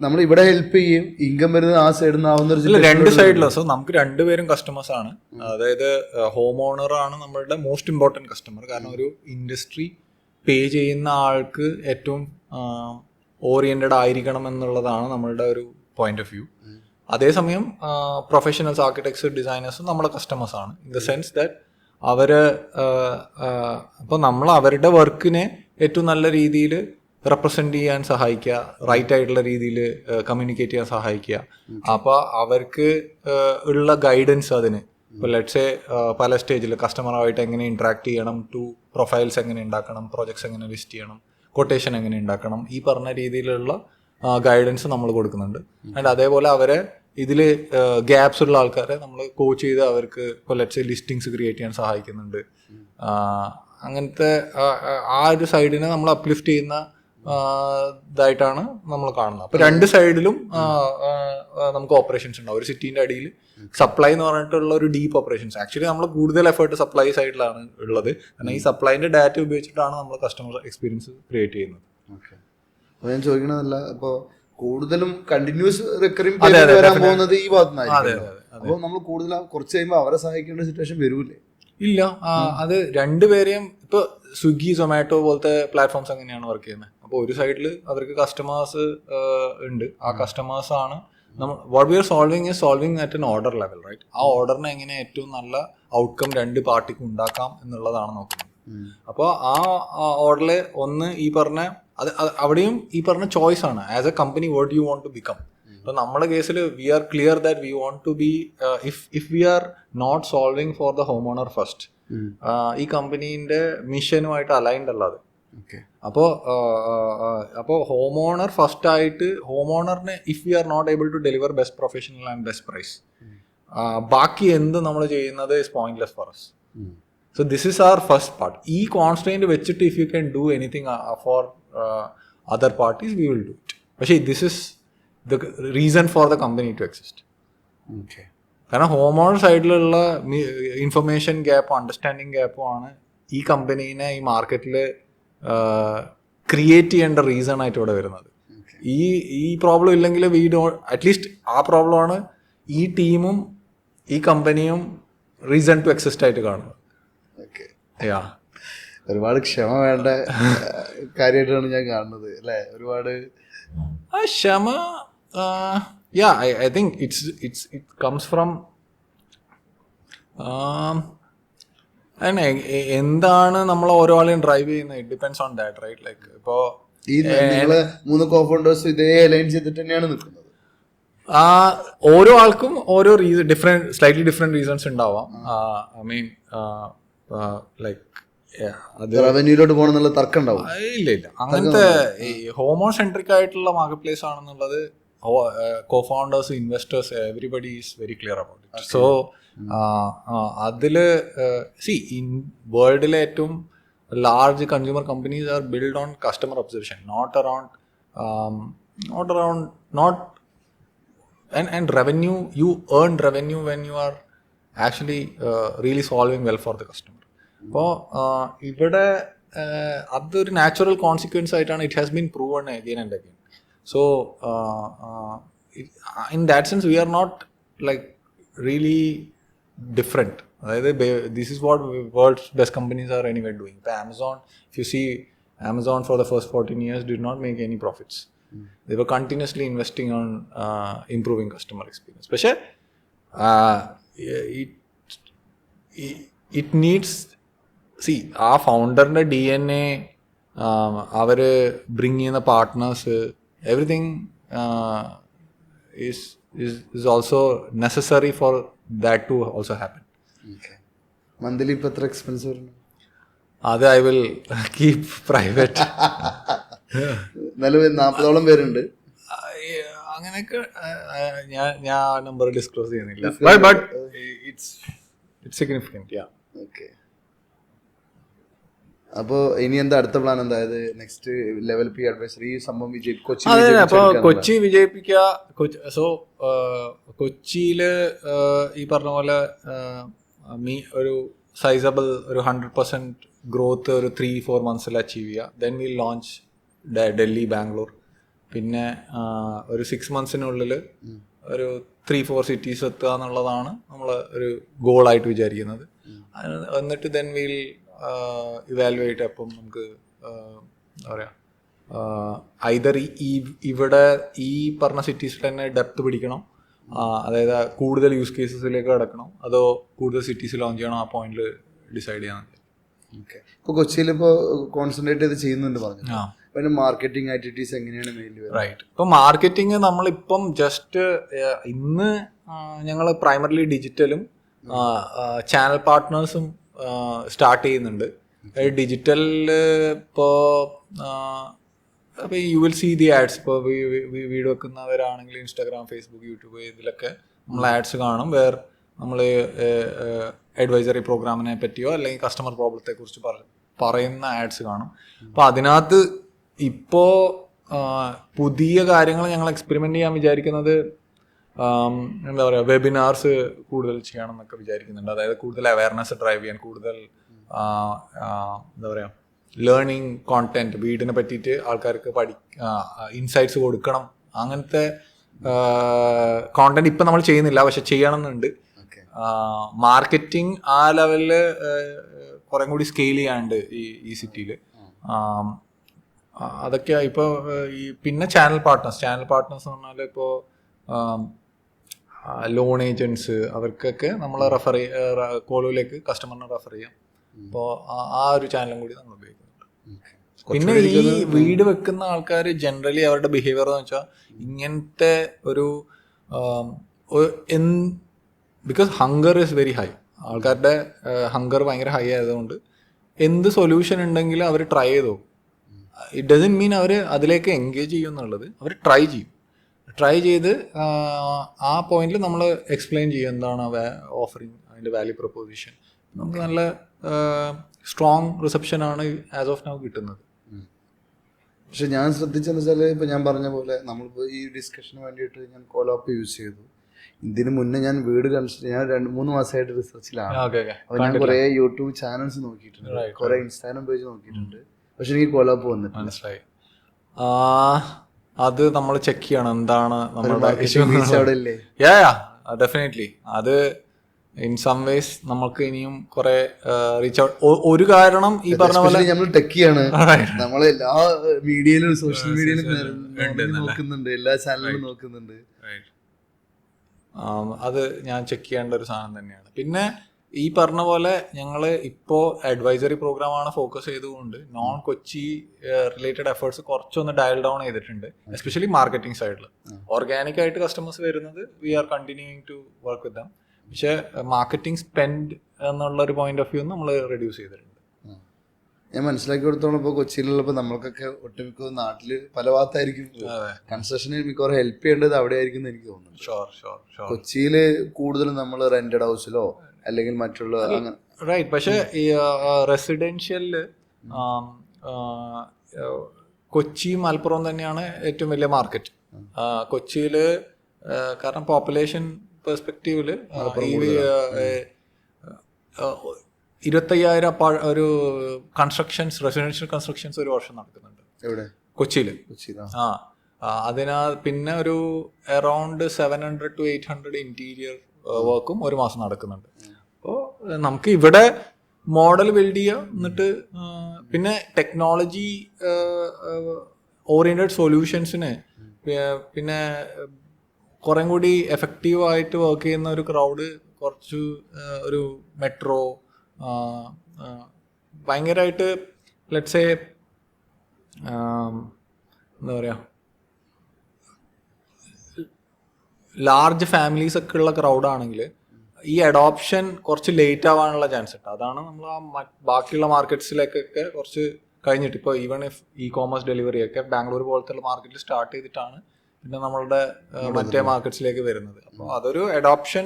നമ്മൾ ഇവിടെ ഹെൽപ്പ് ചെയ്യും, ഇൻകം വരുന്നത് ആ സൈഡിൽ നിന്നാവുന്ന രണ്ട് സൈഡിലും. സോ നമുക്ക് രണ്ടുപേരും കസ്റ്റമേഴ്സ് ആണ്. അതായത് ഹോം ഓണർ ആണ് നമ്മളുടെ മോസ്റ്റ് ഇമ്പോർട്ടൻറ്റ് കസ്റ്റമർ. കാരണം ഒരു ഇൻഡസ്ട്രി പേ ചെയ്യുന്ന ആൾക്ക് ഏറ്റവും ഓറിയൻറ്റഡ് ആയിരിക്കണം എന്നുള്ളതാണ് നമ്മളുടെ ഒരു പോയിന്റ് ഓഫ് വ്യൂ. അതേസമയം പ്രൊഫഷണൽസ്, ആർക്കിടെക്ട്സ്, ഡിസൈനേഴ്സും നമ്മുടെ കസ്റ്റമേഴ്സ് ആണ്. ഇൻ ദ സെൻസ് ദാറ്റ് അവർ അപ്പോൾ നമ്മൾ അവരുടെ വർക്കിനെ ഏറ്റവും നല്ല രീതിയിൽ റെപ്രസെൻറ്റ് ചെയ്യാൻ സഹായിക്കുക, റൈറ്റ് ആയിട്ടുള്ള രീതിയിൽ കമ്മ്യൂണിക്കേറ്റ് ചെയ്യാൻ സഹായിക്കുക. അപ്പോൾ അവർക്ക് ഉള്ള ഗൈഡൻസ് അതിന് ഇപ്പോൾ ലെറ്റ്സ് പല സ്റ്റേജിൽ കസ്റ്റമറുമായിട്ട് എങ്ങനെ ഇൻട്രാക്ട് ചെയ്യണം, പ്രൊഫൈൽസ് എങ്ങനെ ഉണ്ടാക്കണം, പ്രോജക്ട്സ് എങ്ങനെ ലിസ്റ്റ് ചെയ്യണം, കൊട്ടേഷൻ എങ്ങനെ ഉണ്ടാക്കണം, ഈ പറഞ്ഞ രീതിയിലുള്ള ഗൈഡൻസ് നമ്മൾ കൊടുക്കുന്നുണ്ട്. ആൻഡ് അതേപോലെ അവരെ ഇതിൽ ഗ്യാപ്സ് ഉള്ള ആൾക്കാരെ നമ്മൾ കോച്ച് ചെയ്ത് അവർക്ക് ഇപ്പോൾ ലെറ്റ്സ് ലിസ്റ്റിങ്സ് ക്രിയേറ്റ് ചെയ്യാൻ സഹായിക്കുന്നുണ്ട്. അങ്ങനത്തെ ആ ഒരു സൈഡിനെ നമ്മൾ അപ്ലിഫ്റ്റ് ചെയ്യുന്ന ഇതായിട്ടാണ് നമ്മൾ കാണുന്നത്. അപ്പോൾ രണ്ട് സൈഡിലും നമുക്ക് ഓപ്പറേഷൻസ് ഉണ്ടാവും. ഒരു സിറ്റീൻ്റെ അടിയിൽ സപ്ലൈ എന്ന് പറഞ്ഞിട്ടുള്ള ഒരു ഡീപ്പ് ഓപ്പറേഷൻസ്. ആക്ച്വലി നമ്മൾ കൂടുതൽ എഫേർട്ട് സപ്ലൈ സൈഡിലാണ് ഉള്ളത്. കാരണം ഈ സപ്ലൈൻ്റെ ഡാറ്റ ഉപയോഗിച്ചിട്ടാണ് നമ്മൾ കസ്റ്റമർ എക്സ്പീരിയൻസ് ക്രിയേറ്റ് ചെയ്യുന്നത്. ഓക്കെ, അപ്പോൾ ഞാൻ ചോദിക്കണതല്ല, ഇപ്പോൾ കൂടുതലും കണ്ടിന്യൂസ് റിക്കറിംഗ് വരാൻ പോകുന്നത് ഈ ഭാഗത്തുനിന്നായിരിക്കും. അപ്പോൾ നമ്മൾ കൂടുതൽ കുറച്ച് കഴിയുമ്പോൾ അവരെ സഹായിക്കേണ്ട സിറ്റുവേഷൻ വരൂലേ? ഇല്ല, അത് രണ്ടുപേരെയും ഇപ്പോൾ സ്വിഗ്ഗി, സൊമാറ്റോ പോലത്തെ പ്ലാറ്റ്ഫോംസ് എങ്ങനെയാണ് വർക്ക് ചെയ്യുന്നത്. അപ്പോൾ ഒരു സൈഡിൽ അവർക്ക് കസ്റ്റമേഴ്സ് ഉണ്ട്. ആ കസ്റ്റമേഴ്സാണ് നമ്മൾ what we are solving at an order level, right? ആ ഓർഡറിനെ എങ്ങനെ ഏറ്റവും നല്ല ഔട്ട്കം രണ്ട് പാർട്ടിക്കും ഉണ്ടാക്കാം എന്നുള്ളതാണ് നോക്കുന്നത്. അപ്പോൾ ആ ഓർഡറിൽ ഒന്ന് ഈ പറഞ്ഞ അവിടെയും ഈ പറഞ്ഞ ചോയ്സ് ആണ്. As a company what you want to become. അപ്പോൾ നമ്മുടെ കേസിൽ we are clear that we want to be if we are not solving for the home owner first, ഈ കമ്പനീൻ്റെ മിഷനുമായിട്ട് അലൈൻഡ് അല്ലാതെ. അപ്പോൾ ഹോം ഓണർ ഫസ്റ്റ് ആയിട്ട് ഹോം ഓണറിന് if we are not able to deliver best professional and best price, ബാക്കി എന്ത് നമ്മൾ ചെയ്യുന്നത് is pointless for us. So this is our first part. ഈ കോൺസ്ട്രെയിന്റ് വെച്ചിട്ട് if you can do anything for other parties we will do it. പക്ഷേ this is the reason for the company to exist. Okay. കാരണം home owner സൈഡിലുള്ള information ഗ്യാപ്പും understanding ഗ്യാപ്പും ആണ് ഈ കമ്പനീനെ ഈ മാർക്കറ്റിൽ ക്രിയേറ്റ് ചെയ്യേണ്ട റീസൺ ആയിട്ട് ഇവിടെ വരുന്നത്. ഈ പ്രോബ്ലം ഇല്ലെങ്കിൽ അറ്റ്ലീസ്റ്റ് ആ പ്രോബ്ലമാണ് ഈ ടീമും ഈ കമ്പനിയും റീസൺ ടു എക്സിസ്റ്റ് ആയിട്ട് കാണുന്നത്. ഓക്കെ. യാ, ഒരുപാട് ക്ഷമ വേണ്ട കാര്യമായിട്ടാണ് ഞാൻ കാണുന്നത് അല്ലേ? ഒരുപാട് ക്ഷമ. Yeah, I think it comes from എന്താണ് നമ്മൾ ഓരോ ആളെയും ഡ്രൈവ് ചെയ്യുന്നത്. It depends on that, right? Like ഇപ്പോൾ ഈ നിങ്ങള് 3 കോ-ഫൗണ്ടേഴ്സ് ഇതേ അലൈൻ ചെയ്തിട്ട് തന്നെയാണ് നിൽക്കുന്നത്. ഓരോ ആൾക്കും ഓരോ സ്ലൈറ്റ്ലി ഡിഫറെന്റ് റീസൺസ് ഉണ്ടാവാം. ഐ മീൻ ലൈക്ക് അത് റവന്യൂലോട്ട് പോകണമെന്നുള്ള തർക്കം ഉണ്ടാവും. ഇല്ല അങ്ങനത്തെ ഹോമോ സെൻട്രിക് ആയിട്ടുള്ള മാർക്കറ്റ് പ്ലേസ് ആണെന്നുള്ളത് cofounders, investors, everybody is very clear about it. So അതില് ഇൻ വേൾഡിലെ ഏറ്റവും large consumer companies are built on customer obsession, not and revenue. You earn revenue when you are actually really solving well for the customer. അപ്പോൾ ഇവിടെ അതൊരു natural consequence ആയിട്ടാണ് it has been proven again and again. So in that sense we are not like really different. അതായത് this is what world's best companies are anyway doing. ഇപ്പോൾ Amazon, if you see Amazon for the first 14 years did not make any profits. They were continuously investing on improving customer experience. പക്ഷേ it needs, ആ ഫൗണ്ടറിൻ്റെ DNA, അവർ bring ചെയ്യുന്ന partners, everything is also necessary for that to also happen. Monthly ഇപ്പം എത്ര expense വരുന്നു? അത് I will keep private. നിലവിൽ 40ഓളം പേരുണ്ട്. അങ്ങനെയൊക്കെ ഞാൻ നമ്പർ ഡിസ്ക്ലോസ് ചെയ്യുന്നില്ല. But it's significant. Yeah. Okay. അപ്പോൾ ഇനി എന്താ അടുത്ത പ്ലാൻ? എന്തായത് നെക്സ്റ്റ് ലെവൽ പി അഡ്വൈസർ ഈ സംഭവം കൊച്ചി വിജയിപ്പിക്കുക. സോ കൊച്ചിയില് ഈ പറഞ്ഞ പോലെ ഒരു സൈസബിൾ ഒരു 100% ഗ്രോത്ത് ഒരു 3-4 months അച്ചീവ് ചെയ്യുക. Then will launch Delhi, Bangalore. പിന്നെ ഒരു 6 months ഒരു 3-4 cities എത്തുക എന്നുള്ളതാണ് നമ്മൾ ഒരു ഗോളായിട്ട് വിചാരിക്കുന്നത്. എന്നിട്ട് ദെൻ വിൽ ഇവാലുവേറ്റ്. അപ്പം നമുക്ക് എന്താ പറയുക, ഐദർ ഇവിടെ ഈ പറഞ്ഞ സിറ്റീസിൽ തന്നെ ഡെപ്ത് പിടിക്കണം, അതായത് കൂടുതൽ യൂസ് കേസസിലേക്ക് കിടക്കണം, അതോ കൂടുതൽ സിറ്റീസ് ലോഞ്ച് ചെയ്യണം, ആ പോയിന്റിൽ ഡിസൈഡ് ചെയ്യാൻ. ഓക്കെ. ഇപ്പോൾ കൊച്ചിയിൽ ഇപ്പോൾ കോൺസെൻട്രേറ്റ് ചെയ്ത് ചെയ്യുന്നുണ്ട് പറഞ്ഞു. പിന്നെ മാർക്കറ്റിംഗ് ആക്ടിവിറ്റീസ് എങ്ങനെയാണ് മെയിൻലി? റൈറ്റ്. ഇപ്പോൾ മാർക്കറ്റിംഗ് നമ്മളിപ്പം ജസ്റ്റ് ഇന്ന് ഞങ്ങൾ പ്രൈമറിലി ഡിജിറ്റലും ചാനൽ പാർട്ട്നേഴ്സും സ്റ്റാർട്ട് ചെയ്യുന്നുണ്ട്. ഡിജിറ്റലിൽ ഇപ്പോൾ you will see the ads. ഇപ്പോൾ വീഡിയോ വെക്കുന്നവരാണെങ്കിൽ ഇൻസ്റ്റാഗ്രാം, ഫേസ്ബുക്ക്, യൂട്യൂബ് ഇതിലൊക്കെ നമ്മൾ ആഡ്സ് കാണും. വേറെ നമ്മൾ അഡ്വൈസറി പ്രോഗ്രാമിനെ പറ്റിയോ അല്ലെങ്കിൽ കസ്റ്റമർ പ്രോബ്ലത്തെ കുറിച്ച് പറയുന്ന ആഡ്സ് കാണും. അപ്പോൾ അതിനകത്ത് ഇപ്പോൾ പുതിയ കാര്യങ്ങൾ ഞങ്ങൾ എക്സ്പെരിമെൻ്റ് ചെയ്യാൻ വിചാരിക്കുന്നത് എന്താ പറയുക, വെബിനാർസ് കൂടുതൽ ചെയ്യണം എന്നൊക്കെ വിചാരിക്കുന്നുണ്ട്. അതായത് കൂടുതൽ അവയർനെസ് ഡ്രൈവ് ചെയ്യാൻ, കൂടുതൽ എന്താ പറയുക ലേണിംഗ് കോണ്ടന്റ് വീടിനെ പറ്റിയിട്ട് ആൾക്കാർക്ക് ഇൻസൈറ്റ്സ് കൊടുക്കണം. അങ്ങനത്തെ കോണ്ടന്റ് ഇപ്പം നമ്മൾ ചെയ്യുന്നില്ല, പക്ഷെ ചെയ്യണം എന്നുണ്ട്. മാർക്കറ്റിംഗ് ആ ലെവലിൽ കുറേ കൂടി സ്കെയിൽ ചെയ്യാണ്ട് ഈ സിറ്റിയിൽ. അതൊക്കെ ഇപ്പോൾ പിന്നെ ചാനൽ പാർട്ട്നേഴ്സ് എന്ന് പറഞ്ഞാൽ ഇപ്പോൾ ലോൺ ഏജൻറ്റ്സ്, അവർക്കൊക്കെ നമ്മൾ കോളിലേക്ക് കസ്റ്റമറിനെ റെഫർ ചെയ്യാം. അപ്പോൾ ആ ഒരു ചാനലും കൂടി നമ്മൾ ഉപയോഗിക്കുന്നുണ്ട്. പിന്നെ ഈ വീട് വെക്കുന്ന ആൾക്കാർ ജനറലി അവരുടെ ബിഹേവിയർ എന്ന് വെച്ചാൽ ഇങ്ങനത്തെ ഒരു because hunger is very high. ആൾക്കാരുടെ ഹങ്കർ ഭയങ്കര ഹൈ ആയതുകൊണ്ട് എന്ത് സൊല്യൂഷൻ ഉണ്ടെങ്കിലും അവർ ട്രൈ ചെയ്തു. ഇറ്റ് ഡസൻറ്റ് മീൻ അവർ അതിലേക്ക് എൻഗേജ് ചെയ്യും എന്നുള്ളത്. അവർ ട്രൈ ചെയ്ത് ആ പോയിന്റിൽ നമ്മൾ എക്സ്പ്ലെയിൻ ചെയ്യും എന്താണ് ഓഫറിങ്, അതിൻ്റെ വാല്യൂ പ്രൊപ്പോസിഷൻ. നമുക്ക് നല്ല സ്ട്രോങ് റിസപ്ഷനാണ് ആസ് ഓഫ് നൗ കിട്ടുന്നത്. പക്ഷെ ഞാൻ ശ്രദ്ധിച്ചെന്ന് വെച്ചാൽ ഇപ്പം ഞാൻ പറഞ്ഞ പോലെ നമ്മളിപ്പോൾ ഈ ഡിസ്കഷന് വേണ്ടിയിട്ട് ഞാൻ കോലോപ്പ് യൂസ് ചെയ്തു. ഇതിന് മുന്നേ ഞാൻ വീട് ഞാൻ 2-3 മാസമായിട്ട് റിസർച്ചിലാണ്. അപ്പോൾ ഞാൻ കുറേ യൂട്യൂബ് ചാനൽസ് നോക്കിയിട്ടുണ്ട്, കുറേ ഇൻസ്റ്റാഗ്രാം പേജ് നോക്കിയിട്ടുണ്ട്, പക്ഷെ എനിക്ക് കോലോപ്പ് വന്നിട്ട് മനസ്സിലായി. അത് നമ്മൾ ചെക്ക് ചെയ്യണം എന്താണ് നമ്മുടെ അവിടെ ഇല്ലേ. ഡെഫിനറ്റ്ലി അത് ഇൻ സം വേസ് നമുക്ക് ഇനിയും കുറെ റീച്ച് ഔട്ട്. ഒരു കാരണം ഈ പറഞ്ഞ പോലെ നമ്മൾ ടെക്കിയാണ്, നമ്മളെല്ലാ മീഡിയയിലും സോഷ്യൽ മീഡിയയിലും നോക്കുന്നുണ്ട്, എല്ലാ ചാനലിലും നോക്കുന്നുണ്ട്. അത് ഞാൻ ചെക്ക് ചെയ്യേണ്ട ഒരു സാധനം തന്നെയാണ്. പിന്നെ ഈ പറഞ്ഞ പോലെ ഞങ്ങൾ ഇപ്പോൾ അഡ്വൈസറി പ്രോഗ്രാമാണ് ഫോക്കസ് ചെയ്തുകൊണ്ട് നോൺ കൊച്ചി റിലേറ്റഡ് എഫേർട്സ് കുറച്ചൊന്ന് ഡയൽ ഡൗൺ ചെയ്തിട്ടുണ്ട്, എസ്പെഷ്യലി മാർക്കറ്റിംഗ് സൈഡിൽ. ഓർഗാനിക് ആയിട്ട് കസ്റ്റമേഴ്സ് വരുന്നത് we are continuing to work with them. പക്ഷെ മാർക്കറ്റിംഗ് സ്പെൻഡ് എന്നുള്ള ഒരു പോയിന്റ് ഓഫ് വ്യൂ നമ്മൾ റെഡ്യൂസ് ചെയ്തിട്ടുണ്ട്. ഞാൻ മനസ്സിലാക്കി കൊടുത്തോളം ഇപ്പോൾ കൊച്ചിയിലുള്ളപ്പോൾ നമ്മൾക്കൊക്കെ ഒട്ടുമിക്ക നാട്ടിൽ പല ഭാഗത്തായിരിക്കും കൺസ്ട്രക്ഷന് മിക്കവാറും ഹെൽപ്പ് ചെയ്യേണ്ടത് അവിടെ ആയിരിക്കും എന്ന് എനിക്ക് തോന്നുന്നു. കൊച്ചിയിൽ കൂടുതലും നമ്മൾ റെന്റഡ് ഹൗസിലോ അല്ലെങ്കിൽ മറ്റുള്ള അങ്ങനെ റൈറ്റ്. പക്ഷെ ഈ റെസിഡൻഷ്യലില് കൊച്ചി മലപ്പുറം തന്നെയാണ് ഏറ്റവും വലിയ മാർക്കറ്റ്. കൊച്ചിയിൽ കാരണം പോപ്പുലേഷൻ പെർസ്പെക്റ്റീവില് 25,000 ഒരു കൺസ്ട്രക്ഷൻസ്, റെസിഡൻഷ്യൽ കൺസ്ട്രക്ഷൻസ് ഒരു വർഷം നടക്കുന്നുണ്ട് കൊച്ചിയിൽ. അതിനാ പിന്നെ ഒരു അറൌണ്ട് 700 to 800 ഇന്റീരിയർ വർക്കും ഒരു മാസം നടക്കുന്നുണ്ട്. അപ്പോൾ നമുക്ക് ഇവിടെ മോഡൽ ബിൽഡ് ചെയ്യുക, എന്നിട്ട് പിന്നെ ടെക്നോളജി ഓറിയന്റഡ് സൊല്യൂഷൻസിന് പിന്നെ കുറേ കൂടി എഫക്റ്റീവായിട്ട് വർക്ക് ചെയ്യുന്ന ഒരു ക്രൗഡ് കുറച്ച് ഒരു മെട്രോ ഭയങ്കരമായിട്ട് ലെറ്റ്സ് സേ എന്താ പറയുക ലാർജ് ഫാമിലീസ് ഒക്കെ ഉള്ള ക്രൗഡാണെങ്കിൽ ഈ അഡോപ്ഷൻ കുറച്ച് ലേറ്റ് ആവാനുള്ള ചാൻസ് ഉണ്ട്. അതാണ് നമ്മൾ ബാക്കിയുള്ള മാർക്കറ്റ്സിലേക്കൊക്കെ കുറച്ച് കഴിഞ്ഞിട്ട് ഇപ്പോൾ even if E commerce delivery ഒക്കെ ബാംഗ്ലൂർ പോലത്തെ മാർക്കറ്റിൽ സ്റ്റാർട്ട് ചെയ്തിട്ടാണ് പിന്നെ നമ്മളുടെ മറ്റേ മാർക്കറ്റ്സിലേക്ക് വരുന്നത്. അപ്പോൾ അതൊരു അഡോപ്ഷൻ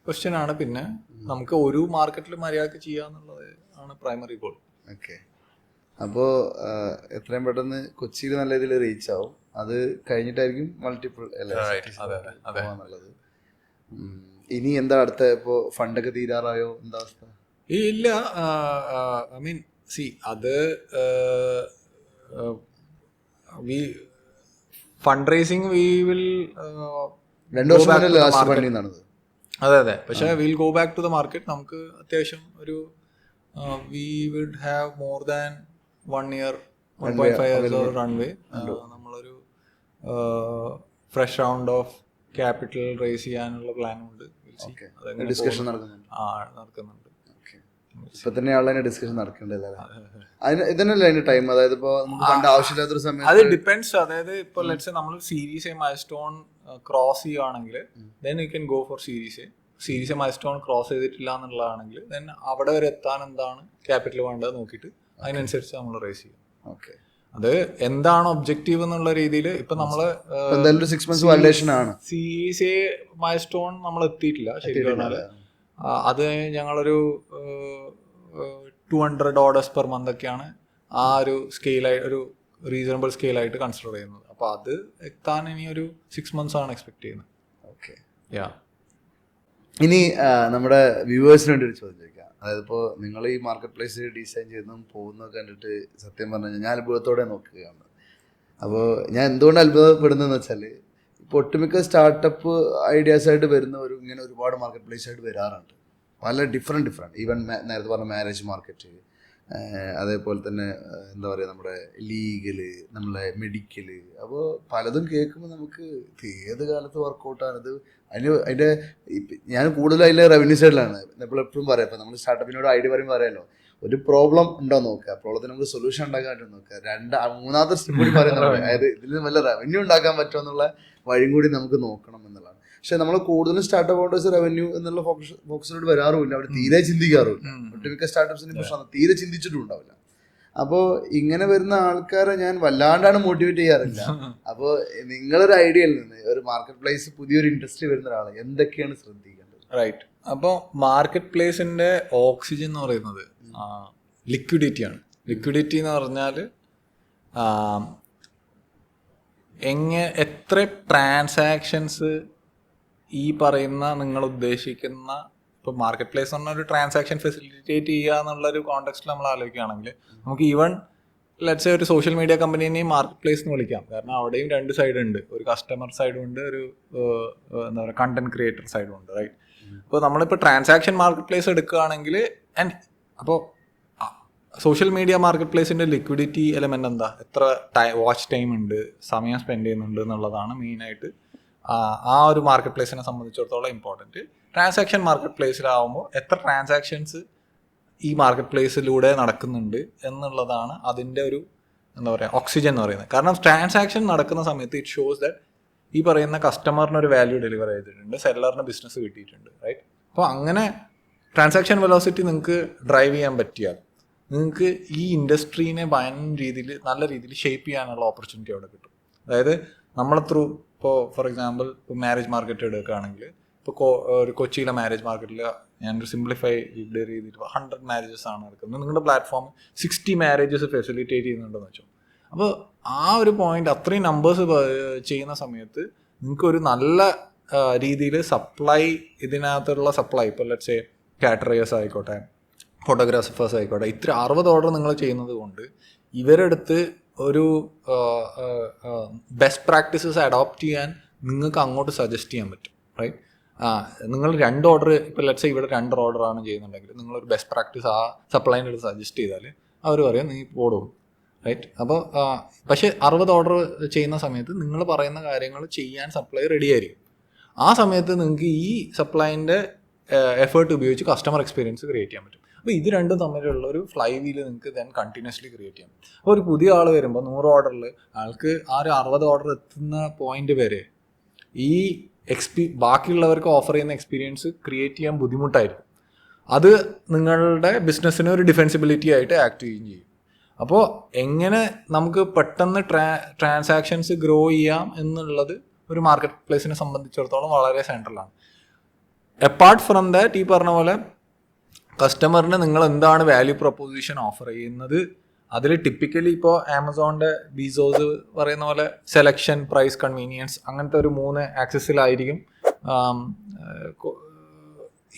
ക്വസ്റ്റ്യൻ ആണ്. പിന്നെ നമുക്ക് ഒരു മാർക്കറ്റിൽ മര്യാദക്ക് ചെയ്യാന്നുള്ളത് ആണ് പ്രൈമറി ഗോൾ. ഓക്കെ, അപ്പോൾ എത്രയും പെട്ടെന്ന് കൊച്ചിയിൽ നല്ല രീതിയിൽ റീച്ച് ആവും. അത് കഴിഞ്ഞിട്ടായിരിക്കും മൾട്ടിപ്പിൾ എന്നുള്ളത്. ഇനി എന്താ അടുത്ത? ഇപ്പോൾ ഫണ്ടൊക്കെ തീരാറായോ? എന്താ അവസ്ഥ? ഇല്ല, ഐ മീൻ സി അത് ഫണ്ട് റേസിംഗ് വി വിൽ 2 വർഷം ലാസ്റ്റ് ഫണ്ടിങ് നടന്നത്. അതെ. പക്ഷെ will go back to the market. നമുക്ക് അത്യാവശ്യം ഒരു we would have more than 1 year 1.5 years runway. നമ്മളൊരു fresh round of capital raise ചെയ്യാനുള്ള പ്ലാനുണ്ട്. ഡിസ്കഷൻ നടക്കുന്നുണ്ട്. ഇപ്പൊ തന്നെ ഡിസ്കഷൻ നടക്കണ്ടല്ലേ? ഇതിനല്ലേ അതിന്റെ ടൈം? അതായത് ഇപ്പൊ ഫണ്ട് ആവശ്യമില്ലാത്തൊരു സമയം അത് ഡിപ്പെൻഡ്സ്. അതായത് ഇപ്പൊ ലെറ്റ്സ് സേ നമ്മൾ സീരീസ് എ മൈൽസ്റ്റോൺ ക്രോസ് ചെയ്യുകയാണെങ്കിൽ then you can go for series A milestone cross ചെയ്തിട്ടില്ല എന്നുള്ളതാണെങ്കിൽ ദെൻ അവിടെ വരെ എത്താൻ എന്താണ് ക്യാപിറ്റൽ വേണ്ടത് നോക്കിയിട്ട് അതിനനുസരിച്ച് നമ്മൾ റേസ് ചെയ്യും. ഓക്കെ, അത് എന്താണ് ഒബ്ജക്റ്റീവ് എന്നുള്ള രീതിയിൽ ഇപ്പൊ നമ്മള് സീരീസ് എ മൈൽസ്റ്റോൺ നമ്മൾ എത്തിയിട്ടില്ല ശരിക്കും പറഞ്ഞാല്. അത് ഞങ്ങളൊരു $200 per month ഒക്കെയാണ് ആ ഒരു സ്കെയിലായി ഒരു റീസണബിൾ സ്കെയിലായിട്ട് കൺസിഡർ ചെയ്യുന്നത്. അപ്പോൾ അത് എത്താൻ ഇനി ഒരു 6 months ആണ് എക്സ്പെക്ട് ചെയ്യുന്നത്. ഓക്കെ, യാ. ഇനി നമ്മുടെ വ്യൂവേഴ്സിന് വേണ്ടി ഒരു ചോദ്യം ചോദിക്കാം. അതായത് ഇപ്പോൾ നിങ്ങൾ ഈ മാർക്കറ്റ് പ്ലേസ് ഡിസൈൻ ചെയ്യുന്നതും പോകുന്നതൊക്കെ കണ്ടിട്ട് സത്യം പറഞ്ഞു കഴിഞ്ഞാൽ ഞാൻ അത്ഭുതത്തോടെ നോക്കുകയാണ്. അപ്പോൾ ഞാൻ എന്തുകൊണ്ട് അത്ഭുതപ്പെടുന്നതെന്ന് വെച്ചാൽ ഇപ്പോൾ ഒട്ടുമിക്ക സ്റ്റാർട്ടപ്പ് ഐഡിയാസായിട്ട് വരുന്നവർ ഇങ്ങനെ ഒരുപാട് മാർക്കറ്റ് പ്ലേസ് ആയിട്ട് വരാറുണ്ട്. പല ഡിഫറെൻറ്റ് ഈവൻ നേരത്തെ പറഞ്ഞ മാരേജ് മാർക്കറ്റ്, അതേപോലെ തന്നെ എന്താ പറയുക നമ്മുടെ ലീഗല്, നമ്മളെ മെഡിക്കല്. അപ്പോൾ പലതും കേൾക്കുമ്പോൾ നമുക്ക് ഏത് കാലത്ത് വർക്കൗട്ടാണിത്. അതിൻ്റെ ഞാൻ കൂടുതലും അതിലെ റവന്യൂ സൈഡിലാണ് എപ്പോഴും പറയാം. ഇപ്പോൾ നമ്മൾ സ്റ്റാർട്ടപ്പിനോട് ഐഡിയ പറയുമ്പോൾ പറയാമല്ലോ, ഒരു പ്രോബ്ലം ഉണ്ടോ നോക്കുക, പ്രോബ്ലത്തിന് നമുക്ക് സൊല്യൂഷൻ ഉണ്ടാക്കാൻ നോക്കുക, മൂന്നാമത്തെ സ്റ്റെപ്പ് കൂടി പറയുന്നത് അതായത് ഇതിൽ വല്ല റവന്യൂ ഉണ്ടാക്കാൻ പറ്റുമോ എന്നുള്ള വഴിയും കൂടി നമുക്ക് നോക്കണം എന്നുള്ളതാണ്. പക്ഷെ നമ്മൾ കൂടുതലും സ്റ്റാർട്ടപ്പ് ഫൗണ്ടേഴ്സ് റവന്യൂ എന്നുള്ള ഫോക്കസിലോട് വരാറുമില്ല. അവർ തീരെ ചിന്തിക്കാറുമില്ല. ഒട്ടുമിക്ക സ്റ്റാർട്ടപ്സിന് പ്രശ്നമാണ്, തീരെ ചിന്തിച്ചിട്ടും ഉണ്ടാവില്ല. അപ്പോൾ ഇങ്ങനെ വരുന്ന ആൾക്കാരെ ഞാൻ വല്ലാണ്ടാണ് മോട്ടിവേറ്റ് ചെയ്യാറില്ല. അപ്പോൾ നിങ്ങളൊരു ഐഡിയയിൽ നിന്ന് ഒരു മാർക്കറ്റ് പ്ലേസ് പുതിയൊരു ഇൻഡസ്ട്രി വരുന്ന ഒരാൾ എന്തൊക്കെയാണ് ശ്രദ്ധിക്കേണ്ടത്? റൈറ്റ്. അപ്പോൾ മാർക്കറ്റ് പ്ലേസിന്റെ ഓക്സിജൻ എന്ന് പറയുന്നത് ലിക്വിഡിറ്റി ആണ്. ലിക്വിഡിറ്റി എന്ന് പറഞ്ഞാൽ എത്ര ട്രാൻസാക്ഷൻസ് ഈ പറയുന്ന നിങ്ങൾ ഉദ്ദേശിക്കുന്ന ഇപ്പോൾ മാർക്കറ്റ് പ്ലേസ് എന്ന് പറഞ്ഞ ഒരു ട്രാൻസാക്ഷൻ ഫെസിലിറ്റേറ്റ് ചെയ്യുക എന്നുള്ളൊരു കോണ്ടെക്സ്റ്റിൽ നമ്മൾ ആലോചിക്കുകയാണെങ്കിൽ നമുക്ക് ഈവൻ ലെറ്റ്സ് ഒരു സോഷ്യൽ മീഡിയ കമ്പനീനെയും മാർക്കറ്റ് പ്ലേസ് എന്ന് വിളിക്കാം. കാരണം അവിടെയും രണ്ട് സൈഡ് ഉണ്ട്, ഒരു കസ്റ്റമർ സൈഡും ഉണ്ട്, ഒരു എന്താ പറയുക കണ്ടന്റ് ക്രിയേറ്റർ സൈഡും ഉണ്ട്, റൈറ്റ്? അപ്പോൾ നമ്മളിപ്പോൾ ട്രാൻസാക്ഷൻ മാർക്കറ്റ് പ്ലേസ് എടുക്കുകയാണെങ്കിൽ ആൻഡ് അപ്പോൾ സോഷ്യൽ മീഡിയ മാർക്കറ്റ് പ്ലേസിൻ്റെ ലിക്വിഡിറ്റി എലമെൻ്റ് എന്താ, എത്ര വാച്ച് ടൈം ഉണ്ട്, സമയം സ്പെൻഡ് ചെയ്യുന്നുണ്ട് എന്നുള്ളതാണ് മെയിനായിട്ട് ആ ഒരു മാർക്കറ്റ് പ്ലേസിനെ സംബന്ധിച്ചിടത്തോളം ഇമ്പോർട്ടൻറ്റ്. ട്രാൻസാക്ഷൻ മാർക്കറ്റ് പ്ലേസിലാവുമ്പോൾ എത്ര ട്രാൻസാക്ഷൻസ് ഈ മാർക്കറ്റ് പ്ലേസിലൂടെ നടക്കുന്നുണ്ട് എന്നുള്ളതാണ് അതിൻ്റെ ഒരു എന്താ പറയുക ഓക്സിജൻ എന്ന് പറയുന്നത്. കാരണം ട്രാൻസാക്ഷൻ നടക്കുന്ന സമയത്ത് ഇറ്റ് ഷോസ് ദാറ്റ് ഈ പറയുന്ന കസ്റ്റമറിന് ഒരു വാല്യൂ ഡെലിവർ ചെയ്തിട്ടുണ്ട്, സെല്ലറിന് ബിസിനസ് കിട്ടിയിട്ടുണ്ട്, റൈറ്റ്? അപ്പോൾ അങ്ങനെ ട്രാൻസാക്ഷൻ വെലോസിറ്റി നിങ്ങൾക്ക് ഡ്രൈവ് ചെയ്യാൻ പറ്റിയാൽ നിങ്ങൾക്ക് ഈ ഇൻഡസ്ട്രീനെ നല്ല രീതിയിൽ ഷേപ്പ് ചെയ്യാനുള്ള ഓപ്പർച്യൂണിറ്റി അവിടെ കിട്ടും. അതായത് നമ്മൾ ത്രൂ ഇപ്പോൾ ഫോർ എക്സാമ്പിൾ ഇപ്പോൾ മാരേജ് മാർക്കറ്റ് എടുക്കുകയാണെങ്കിൽ ഇപ്പോൾ ഒരു കൊച്ചിയിലെ മാരേജ് മാർക്കറ്റിൽ ഞാനൊരു സിംപ്ലിഫൈ ചെയ്തിട്ട് 100 മാരേജസ് ആണ് നടക്കുന്നത്. നിങ്ങളുടെ പ്ലാറ്റ്ഫോം 60 മാരേജസ് ഫെസിലിറ്റേറ്റ് ചെയ്യുന്നുണ്ടെന്ന് വെച്ചോ. അപ്പോൾ ആ ഒരു പോയിന്റ് അത്രയും നമ്പേഴ്സ് ചെയ്യുന്ന സമയത്ത് നിങ്ങൾക്കൊരു നല്ല രീതിയിൽ സപ്ലൈ, ഇതിനകത്തുള്ള സപ്ലൈ ഇപ്പോൾ ലെറ്റ്സ് കാറ്ററേഴ്സ് ആയിക്കോട്ടെ, ഫോട്ടോഗ്രാഫേഴ്സ് ആയിക്കോട്ടെ, ഇത്ര 60 ഓർഡർ നിങ്ങൾ ചെയ്യുന്നത് കൊണ്ട് ഇവരെടുത്ത് ഒരു ബെസ്റ്റ് പ്രാക്ടീസസ് അഡോപ്റ്റ് ചെയ്യാൻ നിങ്ങൾക്ക് അങ്ങോട്ട് സജസ്റ്റ് ചെയ്യാൻ പറ്റും, റൈറ്റ്? നിങ്ങൾ 2 ഓർഡർ ഇപ്പോൾ ലെറ്റ്സ് ഇവിടെ 2 ഓർഡറാണ് ചെയ്യുന്നുണ്ടെങ്കിൽ നിങ്ങളൊരു ബെസ്റ്റ് പ്രാക്ടീസ് ആ സപ്ലൈൻ്റെ അടുത്ത് സജസ്റ്റ് ചെയ്താൽ അവർ പറയും നീ പോടും, റൈറ്റ്? അപ്പോൾ പക്ഷേ 60 ഓർഡർ ചെയ്യുന്ന സമയത്ത് നിങ്ങൾ പറയുന്ന കാര്യങ്ങൾ ചെയ്യാൻ സപ്ലൈ റെഡി ആയിരിക്കും. ആ സമയത്ത് നിങ്ങൾക്ക് ഈ സപ്ലൈൻ്റെ എഫേർട്ട് ഉപയോഗിച്ച് കസ്റ്റമർ എക്സ്പീരിയൻസ് ക്രിയേറ്റ് ചെയ്യാൻ പറ്റും. അപ്പോൾ ഇത് രണ്ടും തമ്മിലുള്ള ഒരു ഫ്ലൈ വീല് നിങ്ങൾക്ക് ദെൻ കണ്ടിന്യൂസ്ലി ക്രിയേറ്റ് ചെയ്യാം. അപ്പോൾ ഒരു പുതിയ ആൾ വരുമ്പോൾ 100 ഓർഡറിൽ ആൾക്ക് ആ ഒരു 60 ഓർഡർ എത്തുന്ന പോയിന്റ് വരെ ഈ ബാക്കിയുള്ളവർക്ക് ഓഫർ ചെയ്യുന്ന എക്സ്പീരിയൻസ് ക്രിയേറ്റ് ചെയ്യാൻ ബുദ്ധിമുട്ടായിരിക്കും. അത് നിങ്ങളുടെ ബിസിനസ്സിന് ഒരു ഡിഫെൻസിബിലിറ്റി ആയിട്ട് ആക്ട് ചെയ്യുകയും ചെയ്യും. അപ്പോൾ എങ്ങനെ നമുക്ക് പെട്ടെന്ന് ട്രാൻസാക്ഷൻസ് ഗ്രോ ചെയ്യാം എന്നുള്ളത് ഒരു മാർക്കറ്റ് പ്ലേസിനെ സംബന്ധിച്ചിടത്തോളം വളരെ സെൻട്രലാണ്. അപ്പാർട്ട് ഫ്രം ദാറ്റ് ഈ പറഞ്ഞ പോലെ കസ്റ്റമറിന് നിങ്ങൾ എന്താണ് വാല്യൂ പ്രൊപ്പോസിഷൻ ഓഫർ ചെയ്യുന്നത്, അതിൽ ടിപ്പിക്കലി ഇപ്പോൾ ആമസോണിൻ്റെ ബീസോസ് പറയുന്ന പോലെ സെലക്ഷൻ, പ്രൈസ്, കൺവീനിയൻസ് അങ്ങനത്തെ ഒരു 3 ആക്സസിലായിരിക്കും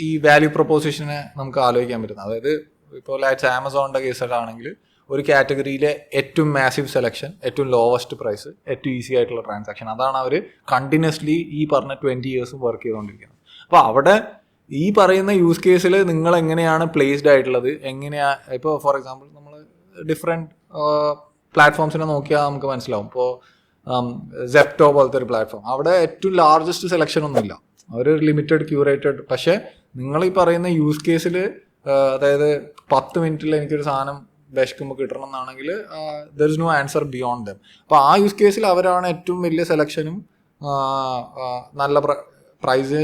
ഈ വാല്യൂ പ്രൊപ്പോസിഷനെ നമുക്ക് ആലോചിക്കാൻ പറ്റുന്നത്. അതായത് ഇപ്പോൾ ലാറ്റ്സ് ആമസോണിൻ്റെ കേസിലാണെങ്കിൽ ഒരു കാറ്റഗറിയിലെ ഏറ്റവും മാസീവ് സെലക്ഷൻ, ഏറ്റവും ലോവസ്റ്റ് പ്രൈസ്, ഏറ്റവും ഈസി ആയിട്ടുള്ള ട്രാൻസാക്ഷൻ, അതാണ് അവർ കണ്ടിന്യൂസ്ലി ഈ പറഞ്ഞ 20 ഇയേഴ്സും വർക്ക് ചെയ്തുകൊണ്ടിരിക്കുന്നത്. അപ്പോൾ അവിടെ ഈ പറയുന്ന യൂസ് കേസിൽ നിങ്ങൾ എങ്ങനെയാണ് പ്ലേസ്ഡ് ആയിട്ടുള്ളത്, എങ്ങനെയാണ് ഇപ്പോൾ ഫോർ എക്സാമ്പിൾ നമ്മൾ ഡിഫറെൻറ്റ് പ്ലാറ്റ്ഫോംസിനെ നോക്കിയാൽ നമുക്ക് മനസ്സിലാവും. ഇപ്പോൾ സെപ്റ്റോ പോലത്തെ ഒരു പ്ലാറ്റ്ഫോം, അവിടെ ഏറ്റവും ലാർജസ്റ്റ് സെലക്ഷൻ ഒന്നുമില്ല, അവർ ലിമിറ്റഡ് ക്യൂറേറ്റഡ്. പക്ഷേ നിങ്ങൾ ഈ പറയുന്ന യൂസ് കേസിൽ അതായത് 10 മിനിറ്റിൽ എനിക്കൊരു സാധനം വിശക്കുമ്പോൾ കിട്ടണം എന്നാണെങ്കിൽ there is no answer beyond them. അപ്പോൾ ആ യൂസ് കേസിൽ അവരാണ് ഏറ്റവും വലിയ സെലക്ഷനും നല്ല പ്രൈസ്,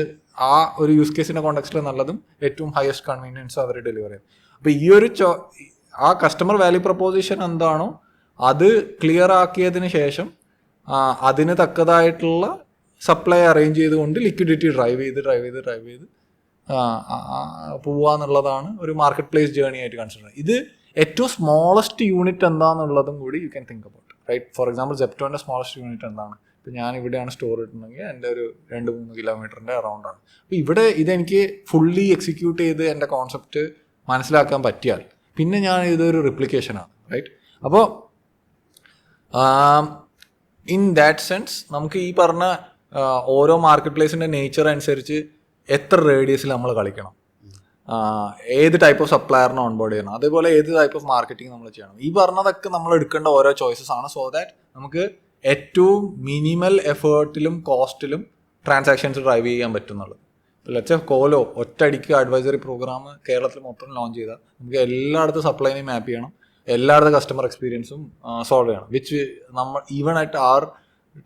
ആ ഒരു യൂസ് കേസിൻ്റെ കോണ്ടെക്സ്റ്റിൽ നല്ലതും ഏറ്റവും ഹയസ്റ്റ് കൺവീനിയൻസും അവർ ഡെലിവർ ചെയ്യും. അപ്പോൾ ഈ ഒരു ആ കസ്റ്റമർ വാല്യൂ പ്രപ്പോസിഷൻ എന്താണോ അത് ക്ലിയർ ആക്കിയതിന് ശേഷം അതിന് തക്കതായിട്ടുള്ള സപ്ലൈ അറേഞ്ച് ചെയ്തുകൊണ്ട് ലിക്വിഡിറ്റി ഡ്രൈവ് ചെയ്ത് പോവുക എന്നുള്ളതാണ് ഒരു മാർക്കറ്റ് പ്ലേസ് ജേർണി ആയിട്ട് കൺസിഡർ ചെയ്യുന്നത്. ഇത് ഏറ്റവും സ്മോളസ്റ്റ് യൂണിറ്റ് എന്താണെന്നുള്ളതും കൂടി you can think about, right? For example സെപ്റ്റോൻ്റെ സ്മോളസ്റ്റ് യൂണിറ്റ് എന്താണ്? ഇപ്പോൾ ഞാൻ ഇവിടെയാണ് സ്റ്റോർ ഇട്ടുണ്ടെങ്കിൽ എൻ്റെ ഒരു 2-3 കിലോമീറ്ററിൻ്റെ അറൗണ്ടാണ്. അപ്പോൾ ഇവിടെ ഇതെനിക്ക് ഫുള്ളി എക്സിക്യൂട്ട് ചെയ്ത് എൻ്റെ കോൺസെപ്റ്റ് മനസ്സിലാക്കാൻ പറ്റിയാൽ പിന്നെ ഞാൻ ഇതൊരു റിപ്ലിക്കേഷനാണ്, റൈറ്റ്? അപ്പോൾ ഇൻ ദാറ്റ് സെൻസ് നമുക്ക് ഈ പറഞ്ഞ ഓരോ മാർക്കറ്റ് പ്ലേസിൻ്റെ നേച്ചർ അനുസരിച്ച് എത്ര റേഡിയസിൽ നമ്മൾ കളിക്കണം, ഏത് ടൈപ്പ് ഓഫ് സപ്ലയറിനെ ഓൺബോർഡ് ചെയ്യണം, അതേപോലെ ഏത് ടൈപ്പ് ഓഫ് മാർക്കറ്റിംഗ് നമ്മൾ ചെയ്യണം, ഈ പറഞ്ഞതൊക്കെ നമ്മൾ എടുക്കേണ്ട ഓരോ ചോയ്സസ് ആണ്. സോ ദാറ്റ് നമുക്ക് ഏറ്റവും മിനിമൽ എഫേർട്ടിലും കോസ്റ്റിലും ട്രാൻസാക്ഷൻസ് ഡ്രൈവ് ചെയ്യാൻ പറ്റുന്നുള്ളത്. ഇപ്പോൾ ലെറ്റ്സ് കോലോ ഒറ്റയടിക്ക് അഡ്വൈസറി പ്രോഗ്രാം കേരളത്തിൽ മൊത്തം ലോഞ്ച് ചെയ്താൽ നമുക്ക് എല്ലായിടത്തും സപ്ലൈനെയും മാപ്പ് ചെയ്യണം, എല്ലായിടത്തും കസ്റ്റമർ എക്സ്പീരിയൻസും സോൾവ് ചെയ്യണം. വിച്ച് നമ്മൾ even at our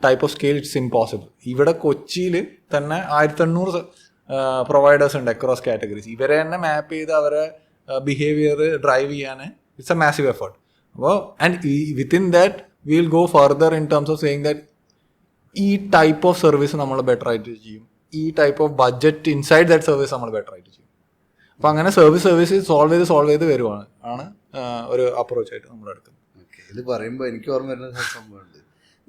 type of scale it's impossible. ഇവിടെ കൊച്ചിയിൽ തന്നെ 1800 പ്രൊവൈഡേഴ്സ് ഉണ്ട് അക്രോസ് കാറ്റഗറീസ്. ഇവരെ തന്നെ മാപ്പ് ചെയ്ത് അവരെ ബിഹേവിയർ ഡ്രൈവ് ചെയ്യാൻ ഇറ്റ്സ് എ മാസീവ് എഫേർട്ട്. അപ്പോൾ and within that will go further in terms of saying that ഈ ടൈപ്പ് ഓഫ് സർവീസ് നമ്മൾ ബെറ്റർ ആയിട്ട് ചെയ്യും, ഈ type of budget inside that service നമ്മൾ ബെറ്റർ ആയിട്ട് ചെയ്യും. അപ്പോൾ അങ്ങനെ സർവീസ് സോൾവ് ചെയ്ത് വരുവാണ് ഒരു അപ്രോച്ചായിട്ട് നമ്മൾ എടുക്കുന്നത്. ഓക്കെ, ഇത് പറയുമ്പോൾ എനിക്ക് ഓർമ്മ വരുന്ന സംഭവമുണ്ട്.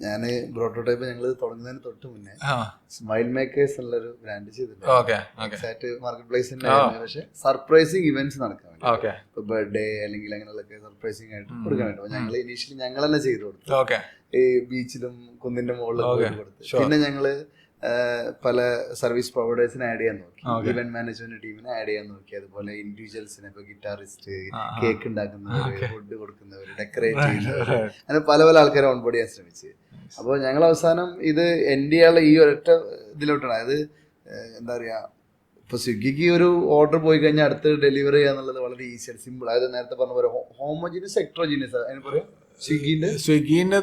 ഞാൻ പ്രോട്ടോടൈപ്പ് ഞങ്ങൾ തുടങ്ങുന്നതിന് തൊട്ട് മുന്നേ ആ സ്മൈൽ മേക്കേഴ്സ് എന്നുള്ളൊരു ബ്രാൻഡ് ചെയ്തിട്ടുണ്ട്. ഓക്കെ ഓക്കെ എക്സാക്ട് മാർക്കറ്റ് പ്ലേസിന്റെ പക്ഷെ സർപ്രൈസിങ് ഇവന്റ്സ് നടക്കാൻ വേണ്ടി, ഓക്കെ ഇപ്പൊ ബർത്ത്ഡേ അല്ലെങ്കിൽ അങ്ങനെയുള്ളതൊക്കെ സർപ്രൈസിങ് ആയിട്ട് കൊടുക്കാൻ വേണ്ടി ഞങ്ങൾ ഇനീഷ്യലി ഞങ്ങൾ തന്നെ ചെയ്തു കൊടുത്തു. ഓക്കെ ഈ ബീച്ചിലും കുന്നിന്റെ മുകളിലും കൊടുത്തു. പിന്നെ ഞങ്ങള് പല സർവീസ് പ്രൊവൈഡേഴ്സിനെ ആഡ് ചെയ്യാൻ നോക്കി, ഇവന്റ് മാനേജ്മെന്റ് ടീമിനെ ആഡ് ചെയ്യാൻ നോക്കി, അതുപോലെ ഇൻഡിവിജ്വൽസിനെ, ഇപ്പൊ ഗിറ്റാറിസ്റ്റ്, കേക്ക് ഉണ്ടാക്കുന്നവര്, ഫുഡ് കൊടുക്കുന്നവര്, ഡെക്കറേറ്റ് ചെയ്യുന്നവര്, അങ്ങനെ പല പല ആൾക്കാരെ ഓൺബോർഡ് ചെയ്യാൻ ശ്രമിച്ചു. അപ്പോൾ ഞങ്ങൾ അവസാനം ഇത് എൻഡ് ചെയ്യാനുള്ള ഈ ഒരൊറ്റ ഇതിലോട്ടാണ്. അതായത് എന്താ പറയാ, ഇപ്പൊ സ്വിഗ്ഗിക്ക് ഒരു ഓർഡർ പോയി കഴിഞ്ഞാൽ അടുത്ത് ഡെലിവറി ചെയ്യാന്നുള്ളത് വളരെ ഈസിയാണ്, സിമ്പിൾ. അതായത് നേരത്തെ പറഞ്ഞ പോലെ ഹോമോജീനിയസ് ഹെട്രോജീനിയസ് അതിന് പറയാം. സ്വിഗ്ഗിന്റെ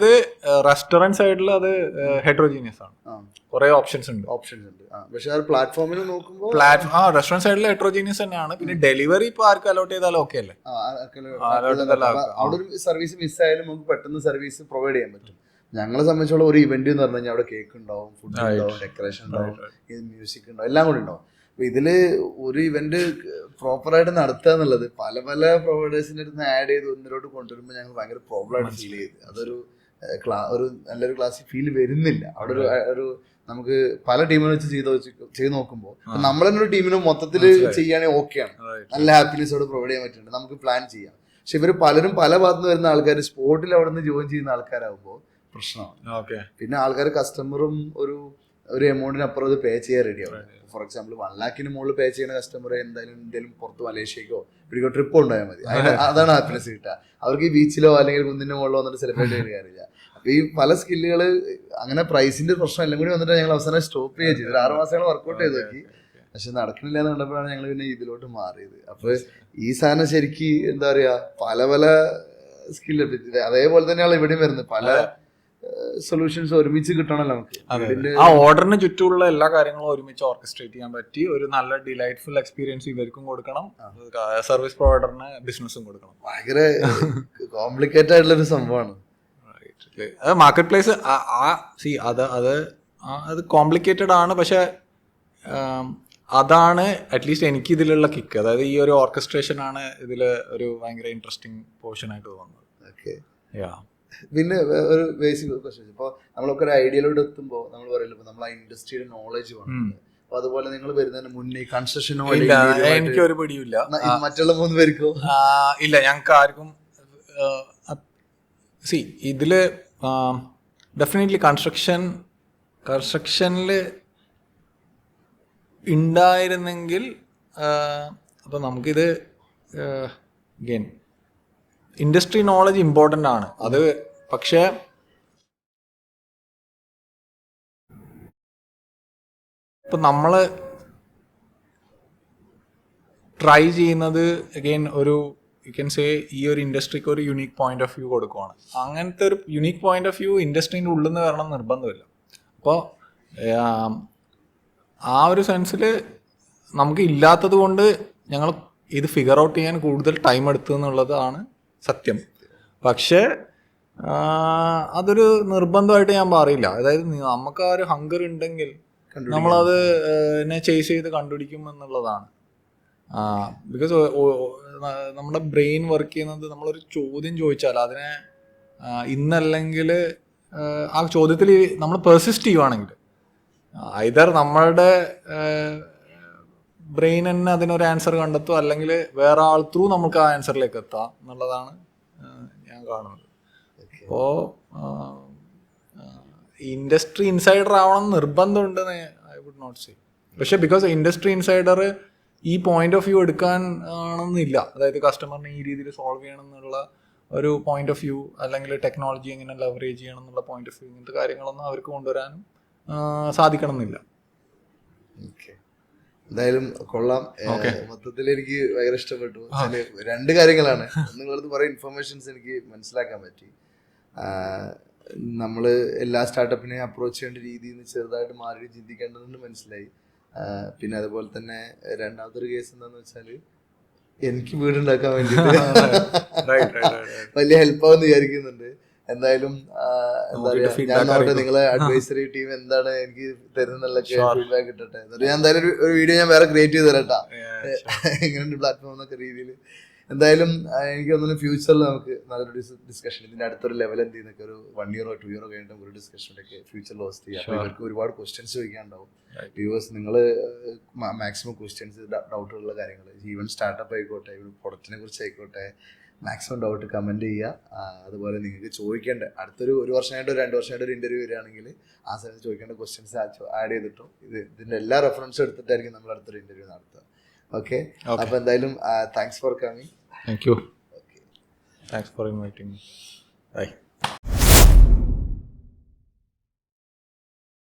റെസ്റ്റോറന്റ് സൈഡിൽ അത് ഹെട്രോജീനിയസ് ആണ്, കുറെ ഓപ്ഷൻസ് ഉണ്ട്. പക്ഷെ ആ പ്ലാറ്റ്ഫോമിൽ നോക്കുമ്പോൾ റെസ്റ്റോറന്റ് സൈഡിൽ ഹെട്രോജീനിയസ് തന്നെയാണ്. പിന്നെ ഡെലിവറി ഇപ്പൊ ആർക്ക് അലോട്ട് ചെയ്താലും ഓക്കെ അല്ലേ? അവിടെ ഒരു സർവീസ് മിസ്സായാലും നമുക്ക് പെട്ടെന്ന് സർവീസ് പ്രൊവൈഡ് ചെയ്യാൻ പറ്റും. ഞങ്ങളെ സംബന്ധിച്ചോളം ഒരു ഇവന്റ് എന്ന് പറഞ്ഞു കഴിഞ്ഞാൽ അവിടെ കേക്ക് ഉണ്ടാവും, ഫുഡ് ഉണ്ടാവും, ഡെക്കറേഷൻ ഉണ്ടാവും, മ്യൂസിക് ഉണ്ടാവും, എല്ലാം കൂടി ഉണ്ടാവും. അപ്പൊ ഇതില് ഒരു ഇവന്റ് പ്രോപ്പറായിട്ട് നടത്തുക എന്നുള്ളത് പല പല പ്രൊവൈഡേഴ്സിന്റെ അടുത്ത് ആഡ് ചെയ്ത് ഒന്നിലോട്ട് കൊണ്ടുവരുമ്പോൾ ഞങ്ങൾ ഭയങ്കര പ്രോബ്ലം ആയിട്ട് ഫീൽ ചെയ്ത്, അതൊരു ഒരു നല്ലൊരു ക്ലാസ്സിൽ ഫീൽ വരുന്നില്ല. അവിടെ ഒരു നമുക്ക് പല ടീമുകൾ വെച്ച് ചെയ്ത് നോക്കുമ്പോൾ നമ്മൾ തന്നെ ഒരു ടീമിന് മൊത്തത്തിൽ ചെയ്യുകയാണെങ്കിൽ ഓക്കെയാണ്, നല്ല ഹാപ്പിനെസ്സോട് പ്രൊവൈഡ് ചെയ്യാൻ പറ്റുന്നുണ്ട്, നമുക്ക് പ്ലാൻ ചെയ്യാം. പക്ഷെ ഇവർ പലരും പല ഭാഗത്തുനിന്ന് വരുന്ന ആൾക്കാർ സ്പോട്ടിൽ അവിടെ നിന്ന് ജോയിൻ ചെയ്യുന്ന ആൾക്കാരാകുമ്പോൾ പ്രശ്നമാണ്. പിന്നെ ആൾക്കാർ കസ്റ്റമറും ഒരു എമൗണ്ടിനപ്പുറം അത് പേ ചെയ്യാൻ റെഡിയാവും. ഫോർ എക്സാമ്പിൾ 1 lakhന് മുകളിൽ പേ ചെയ്യുന്ന കസ്റ്റമർ എന്തെങ്കിലും പുറത്ത് മലേഷ്യക്കോ ഇവിടേക്കോ ട്രിപ്പ് ഉണ്ടായാൽ മതി, അതാണ് ഹാപ്പിനെസ് കിട്ടുക. അവർക്ക് ഈ ബീച്ചിലോ അല്ലെങ്കിൽ കുന്നിന്റെ മുകളിലോ വന്നിട്ട് സെലിബ്രേറ്റ് ചെയ്യാൻ കാര്യമില്ല. അപ്പൊ ഈ പല സ്കില്ലുകൾ അങ്ങനെ പ്രൈസിന്റെ പ്രശ്നം എല്ലാം കൂടി വന്നിട്ട് ഞങ്ങൾ അവസാനം സ്റ്റോപ്പ് ചെയ്യുക ചെയ്തു. 6 മാസങ്ങൾ വർക്ക്ഔട്ട് ചെയ്ത് നോക്കി, പക്ഷെ നടക്കണില്ല എന്ന് കണ്ടപ്പോഴാണ് ഞങ്ങൾ പിന്നെ ഇതിലോട്ട് മാറിയത്. അപ്പൊ ഈ സാധനം ശരിക്ക് എന്താ പറയാ, പല പല സ്കില്ല് അതേപോലെ തന്നെയാണ് ഇവിടെയും വരുന്നത്. പല സൊല്യൂഷൻസ് ഒരുമിച്ച് കിട്ടണല്ലോ നമുക്ക്. ആ ഓർഡറിന് ചുറ്റുമുള്ള എല്ലാ കാര്യങ്ങളും ഒരുമിച്ച് ഓർക്കസ്ട്രേറ്റ് ചെയ്യാൻ പറ്റി ഒരു നല്ല ഡിലൈറ്റ്ഫുൾ എക്സ്പീരിയൻസ് ഇവർക്കും കൊടുക്കണം, സർവീസ് പ്രൊവൈഡറിന് ബിസിനസ്സും കൊടുക്കണം. ഭയങ്കര കോംപ്ലിക്കേറ്റഡ് ആയിട്ടുള്ള ഒരു സംഭവമാണ് മാർക്കറ്റ് പ്ലേസ്. അത് കോംപ്ലിക്കേറ്റഡ് ആണ്, പക്ഷെ അതാണ് അറ്റ്ലീസ്റ്റ് എനിക്ക് ഇതിലുള്ള കിക്ക്. അതായത് ഈ ഒരു ഓർക്കസ്ട്രേഷൻ ആണ് ഇതിൽ ഒരു ഭയങ്കര ഇൻട്രസ്റ്റിംഗ് പോർഷൻ ആയിട്ട് തോന്നുന്നത്. ഓക്കെ. പിന്നെ ഒരു ബേസിക് ക്വസ്റ്റ്യൻ, ഇപ്പോൾ നമ്മളൊക്കെ ഒരു ഐഡിയയിലോട്ട് എത്തുമ്പോൾ നമ്മൾ പറയില്ല, ഇപ്പൊ നമ്മൾ ആ ഇൻഡസ്ട്രിയുടെ നോളജ് വേണം. അപ്പൊ അതുപോലെ നിങ്ങൾ വരുന്നതിന് മുന്നേ കൺസ്ട്രക്ഷനോ എനിക്കൊരു പിടിയില്ല. മറ്റുള്ള 3 പേർക്കോ ഇല്ല, ഞങ്ങൾക്ക് ആർക്കും ഇതില് ഡെഫിനറ്റ്ലി കൺസ്ട്രക്ഷനിൽ ഉണ്ടായിരുന്നെങ്കിൽ അപ്പൊ നമുക്കിത് ഗെയിൻ ഇൻഡസ്ട്രി നോളജ് ഇമ്പോർട്ടൻ്റ് ആണ് അത്. പക്ഷേ ഇപ്പം നമ്മൾ ട്രൈ ചെയ്യുന്നത് അഗെയിൻ ഒരു യു ക്യാൻ സേ ഈ ഒരു ഇൻഡസ്ട്രിക്ക് ഒരു യുണീക്ക് പോയിന്റ് ഓഫ് വ്യൂ കൊടുക്കുവാണ്. അങ്ങനത്തെ ഒരു യുണീക്ക് പോയിന്റ് ഓഫ് വ്യൂ ഇൻഡസ്ട്രീൻ്റെ ഉള്ളിൽ നിന്ന് വരണം നിർബന്ധമില്ല. അപ്പോൾ ആ ഒരു സെൻസിൽ നമുക്ക് ഇല്ലാത്തത് കൊണ്ട് ഞങ്ങൾ ഇത് ഫിഗർ ഔട്ട് ചെയ്യാൻ കൂടുതൽ ടൈം എടുത്തു എന്നുള്ളതാണ് സത്യം. പക്ഷേ അതൊരു നിർബന്ധമായിട്ട് ഞാൻ പറയില്ല. അതായത് നമുക്ക് ആ ഒരു ഹങ്കർ ഉണ്ടെങ്കിൽ നമ്മളത് ചേസ് ചെയ്ത് കണ്ടുപിടിക്കും എന്നുള്ളതാണ്. ബിക്കോസ് നമ്മുടെ ബ്രെയിൻ വർക്ക് ചെയ്യുന്നത് നമ്മളൊരു ചോദ്യം ചോദിച്ചാൽ അതിനെ ഇന്നല്ലെങ്കിൽ ആ ചോദ്യത്തിൽ നമ്മൾ പെർസിസ്റ്റ് ചെയ്യുവാണെങ്കിൽ ഐദർ നമ്മളുടെ ബ്രെയിൻ തന്നെ അതിനൊരു ആൻസർ കണ്ടെത്തും, അല്ലെങ്കിൽ വേറെ ആൾ ത്രൂ നമുക്ക് ആ ആൻസറിലേക്ക് എത്താം എന്നുള്ളതാണ് ഞാൻ കാണുന്നത്. അപ്പോൾ ഇൻഡസ്ട്രി ഇൻസൈഡർ ആവണം നിർബന്ധമുണ്ടെന്ന് ഐ വുഡ് നോട്ട് സേ. പക്ഷെ ബിക്കോസ് ഇൻഡസ്ട്രി ഇൻസൈഡർ ഈ പോയിന്റ് ഓഫ് വ്യൂ എടുക്കാൻ ആണെന്നില്ല. അതായത് കസ്റ്റമറിനെ ഈ രീതിയിൽ സോൾവ് ചെയ്യണം എന്നുള്ള ഒരു പോയിന്റ് ഓഫ് വ്യൂ, അല്ലെങ്കിൽ ടെക്നോളജി എങ്ങനെ ലെവറേജ് ചെയ്യണം എന്നുള്ള പോയിന്റ് ഓഫ് വ്യൂ, ഇങ്ങനത്തെ കാര്യങ്ങളൊന്നും അവർക്ക് കൊണ്ടുവരാനും സാധിക്കണം എന്നില്ല. എന്തായാലും കൊള്ളാം. മൊത്തത്തിൽ എനിക്ക് ഭയങ്കര ഇഷ്ടപ്പെട്ടു. 2 കാര്യങ്ങളാണ്. നിങ്ങളടുത്ത് കുറെ ഇൻഫർമേഷൻസ് എനിക്ക് മനസ്സിലാക്കാൻ പറ്റി. നമ്മൾ എല്ലാ സ്റ്റാർട്ടപ്പിനെ അപ്രോച്ച് ചെയ്യേണ്ട രീതിയിൽ നിന്ന് ചെറുതായിട്ട് മാറി ചിന്തിക്കേണ്ടതെന്ന് മനസ്സിലായി. പിന്നെ അതുപോലെ തന്നെ രണ്ടാമതൊരു കേസ് എന്താന്ന് വെച്ചാൽ എനിക്ക് വീടുണ്ടാക്കാൻ വേണ്ടിയിട്ട് വലിയ ഹെൽപ്പാവെന്ന് വിചാരിക്കുന്നുണ്ട്. എന്തായാലും എന്താ പറയാ, feedback ഞാൻ നോട്ടെ അറിയിക്കും. നിങ്ങളെ അഡ്വൈസറി ടീം എന്താണ് എനിക്ക് തരുന്നുള്ള ഫീഡ്ബാക്ക് ഇട്ടിട്ടെ. എന്നിട്ട് ഞാൻ എന്തായാലും ഒരു വീഡിയോ ഞാൻ വേറെ ക്രിയേറ്റ് ചെയ്ത് തരട്ടാ, എങ്ങനെയുണ്ട് പ്ലാറ്റ്ഫോം എന്നൊക്കെ രീതിയിൽ. എന്തായാലും എനിക്ക് തോന്നുന്നു ഫ്യൂച്ചറിൽ നമുക്ക് നല്ലൊരു ഡിസ്കഷൻ, ഇതിന്റെ അടുത്തൊരു ലെവൽ എന്ത് ചെയ്യുന്നൊക്കെ ഒരു 1 year or 2 year കഴിഞ്ഞിട്ട് ഒരു ഡിസ്കഷനൊക്കെ ഫ്യൂച്ചറിൽ ഹോസ്റ്റ് ചെയ്യാം. അപ്പോൾ ഇവർക്ക് ഒരുപാട് ക്വസ്റ്റ്യൻസ് ചോദിക്കാനുണ്ടാവും. വ്യൂവേഴ്സ് നിങ്ങൾ മാക്സിമം ക്വസ്റ്റ്യൻസ്, ഡൗട്ടുള്ള കാര്യങ്ങൾ, ഈവൻ സ്റ്റാർട്ടപ്പ് ആയിക്കോട്ടെ, ഒരു പ്രൊഡക്റ്റിനെ കുറിച്ച് ആയിക്കോട്ടെ, മാക്സിമം ഡൗട്ട് കമൻറ്റ് ചെയ്യുക. അതുപോലെ നിങ്ങൾക്ക് ചോദിക്കേണ്ട അടുത്തൊരു 1 വർഷമായിട്ട് 2 വർഷമായിട്ട് ഒരു ഇൻ്റർവ്യൂ വരികയാണെങ്കിൽ ആ സമയത്ത് ചോദിക്കേണ്ട ക്വസ്റ്റ്യൻസ് ആഡ് ചെയ്തിട്ടും ഇതിൻ്റെ എല്ലാ റെഫറൻസും എടുത്തിട്ടായിരിക്കും നമ്മൾ അടുത്തൊരു ഇൻ്റർവ്യൂ നടത്തുക. ഓക്കെ, അപ്പോൾ എന്തായാലും thanks for coming. Thank you. Thanks for inviting me. Bye.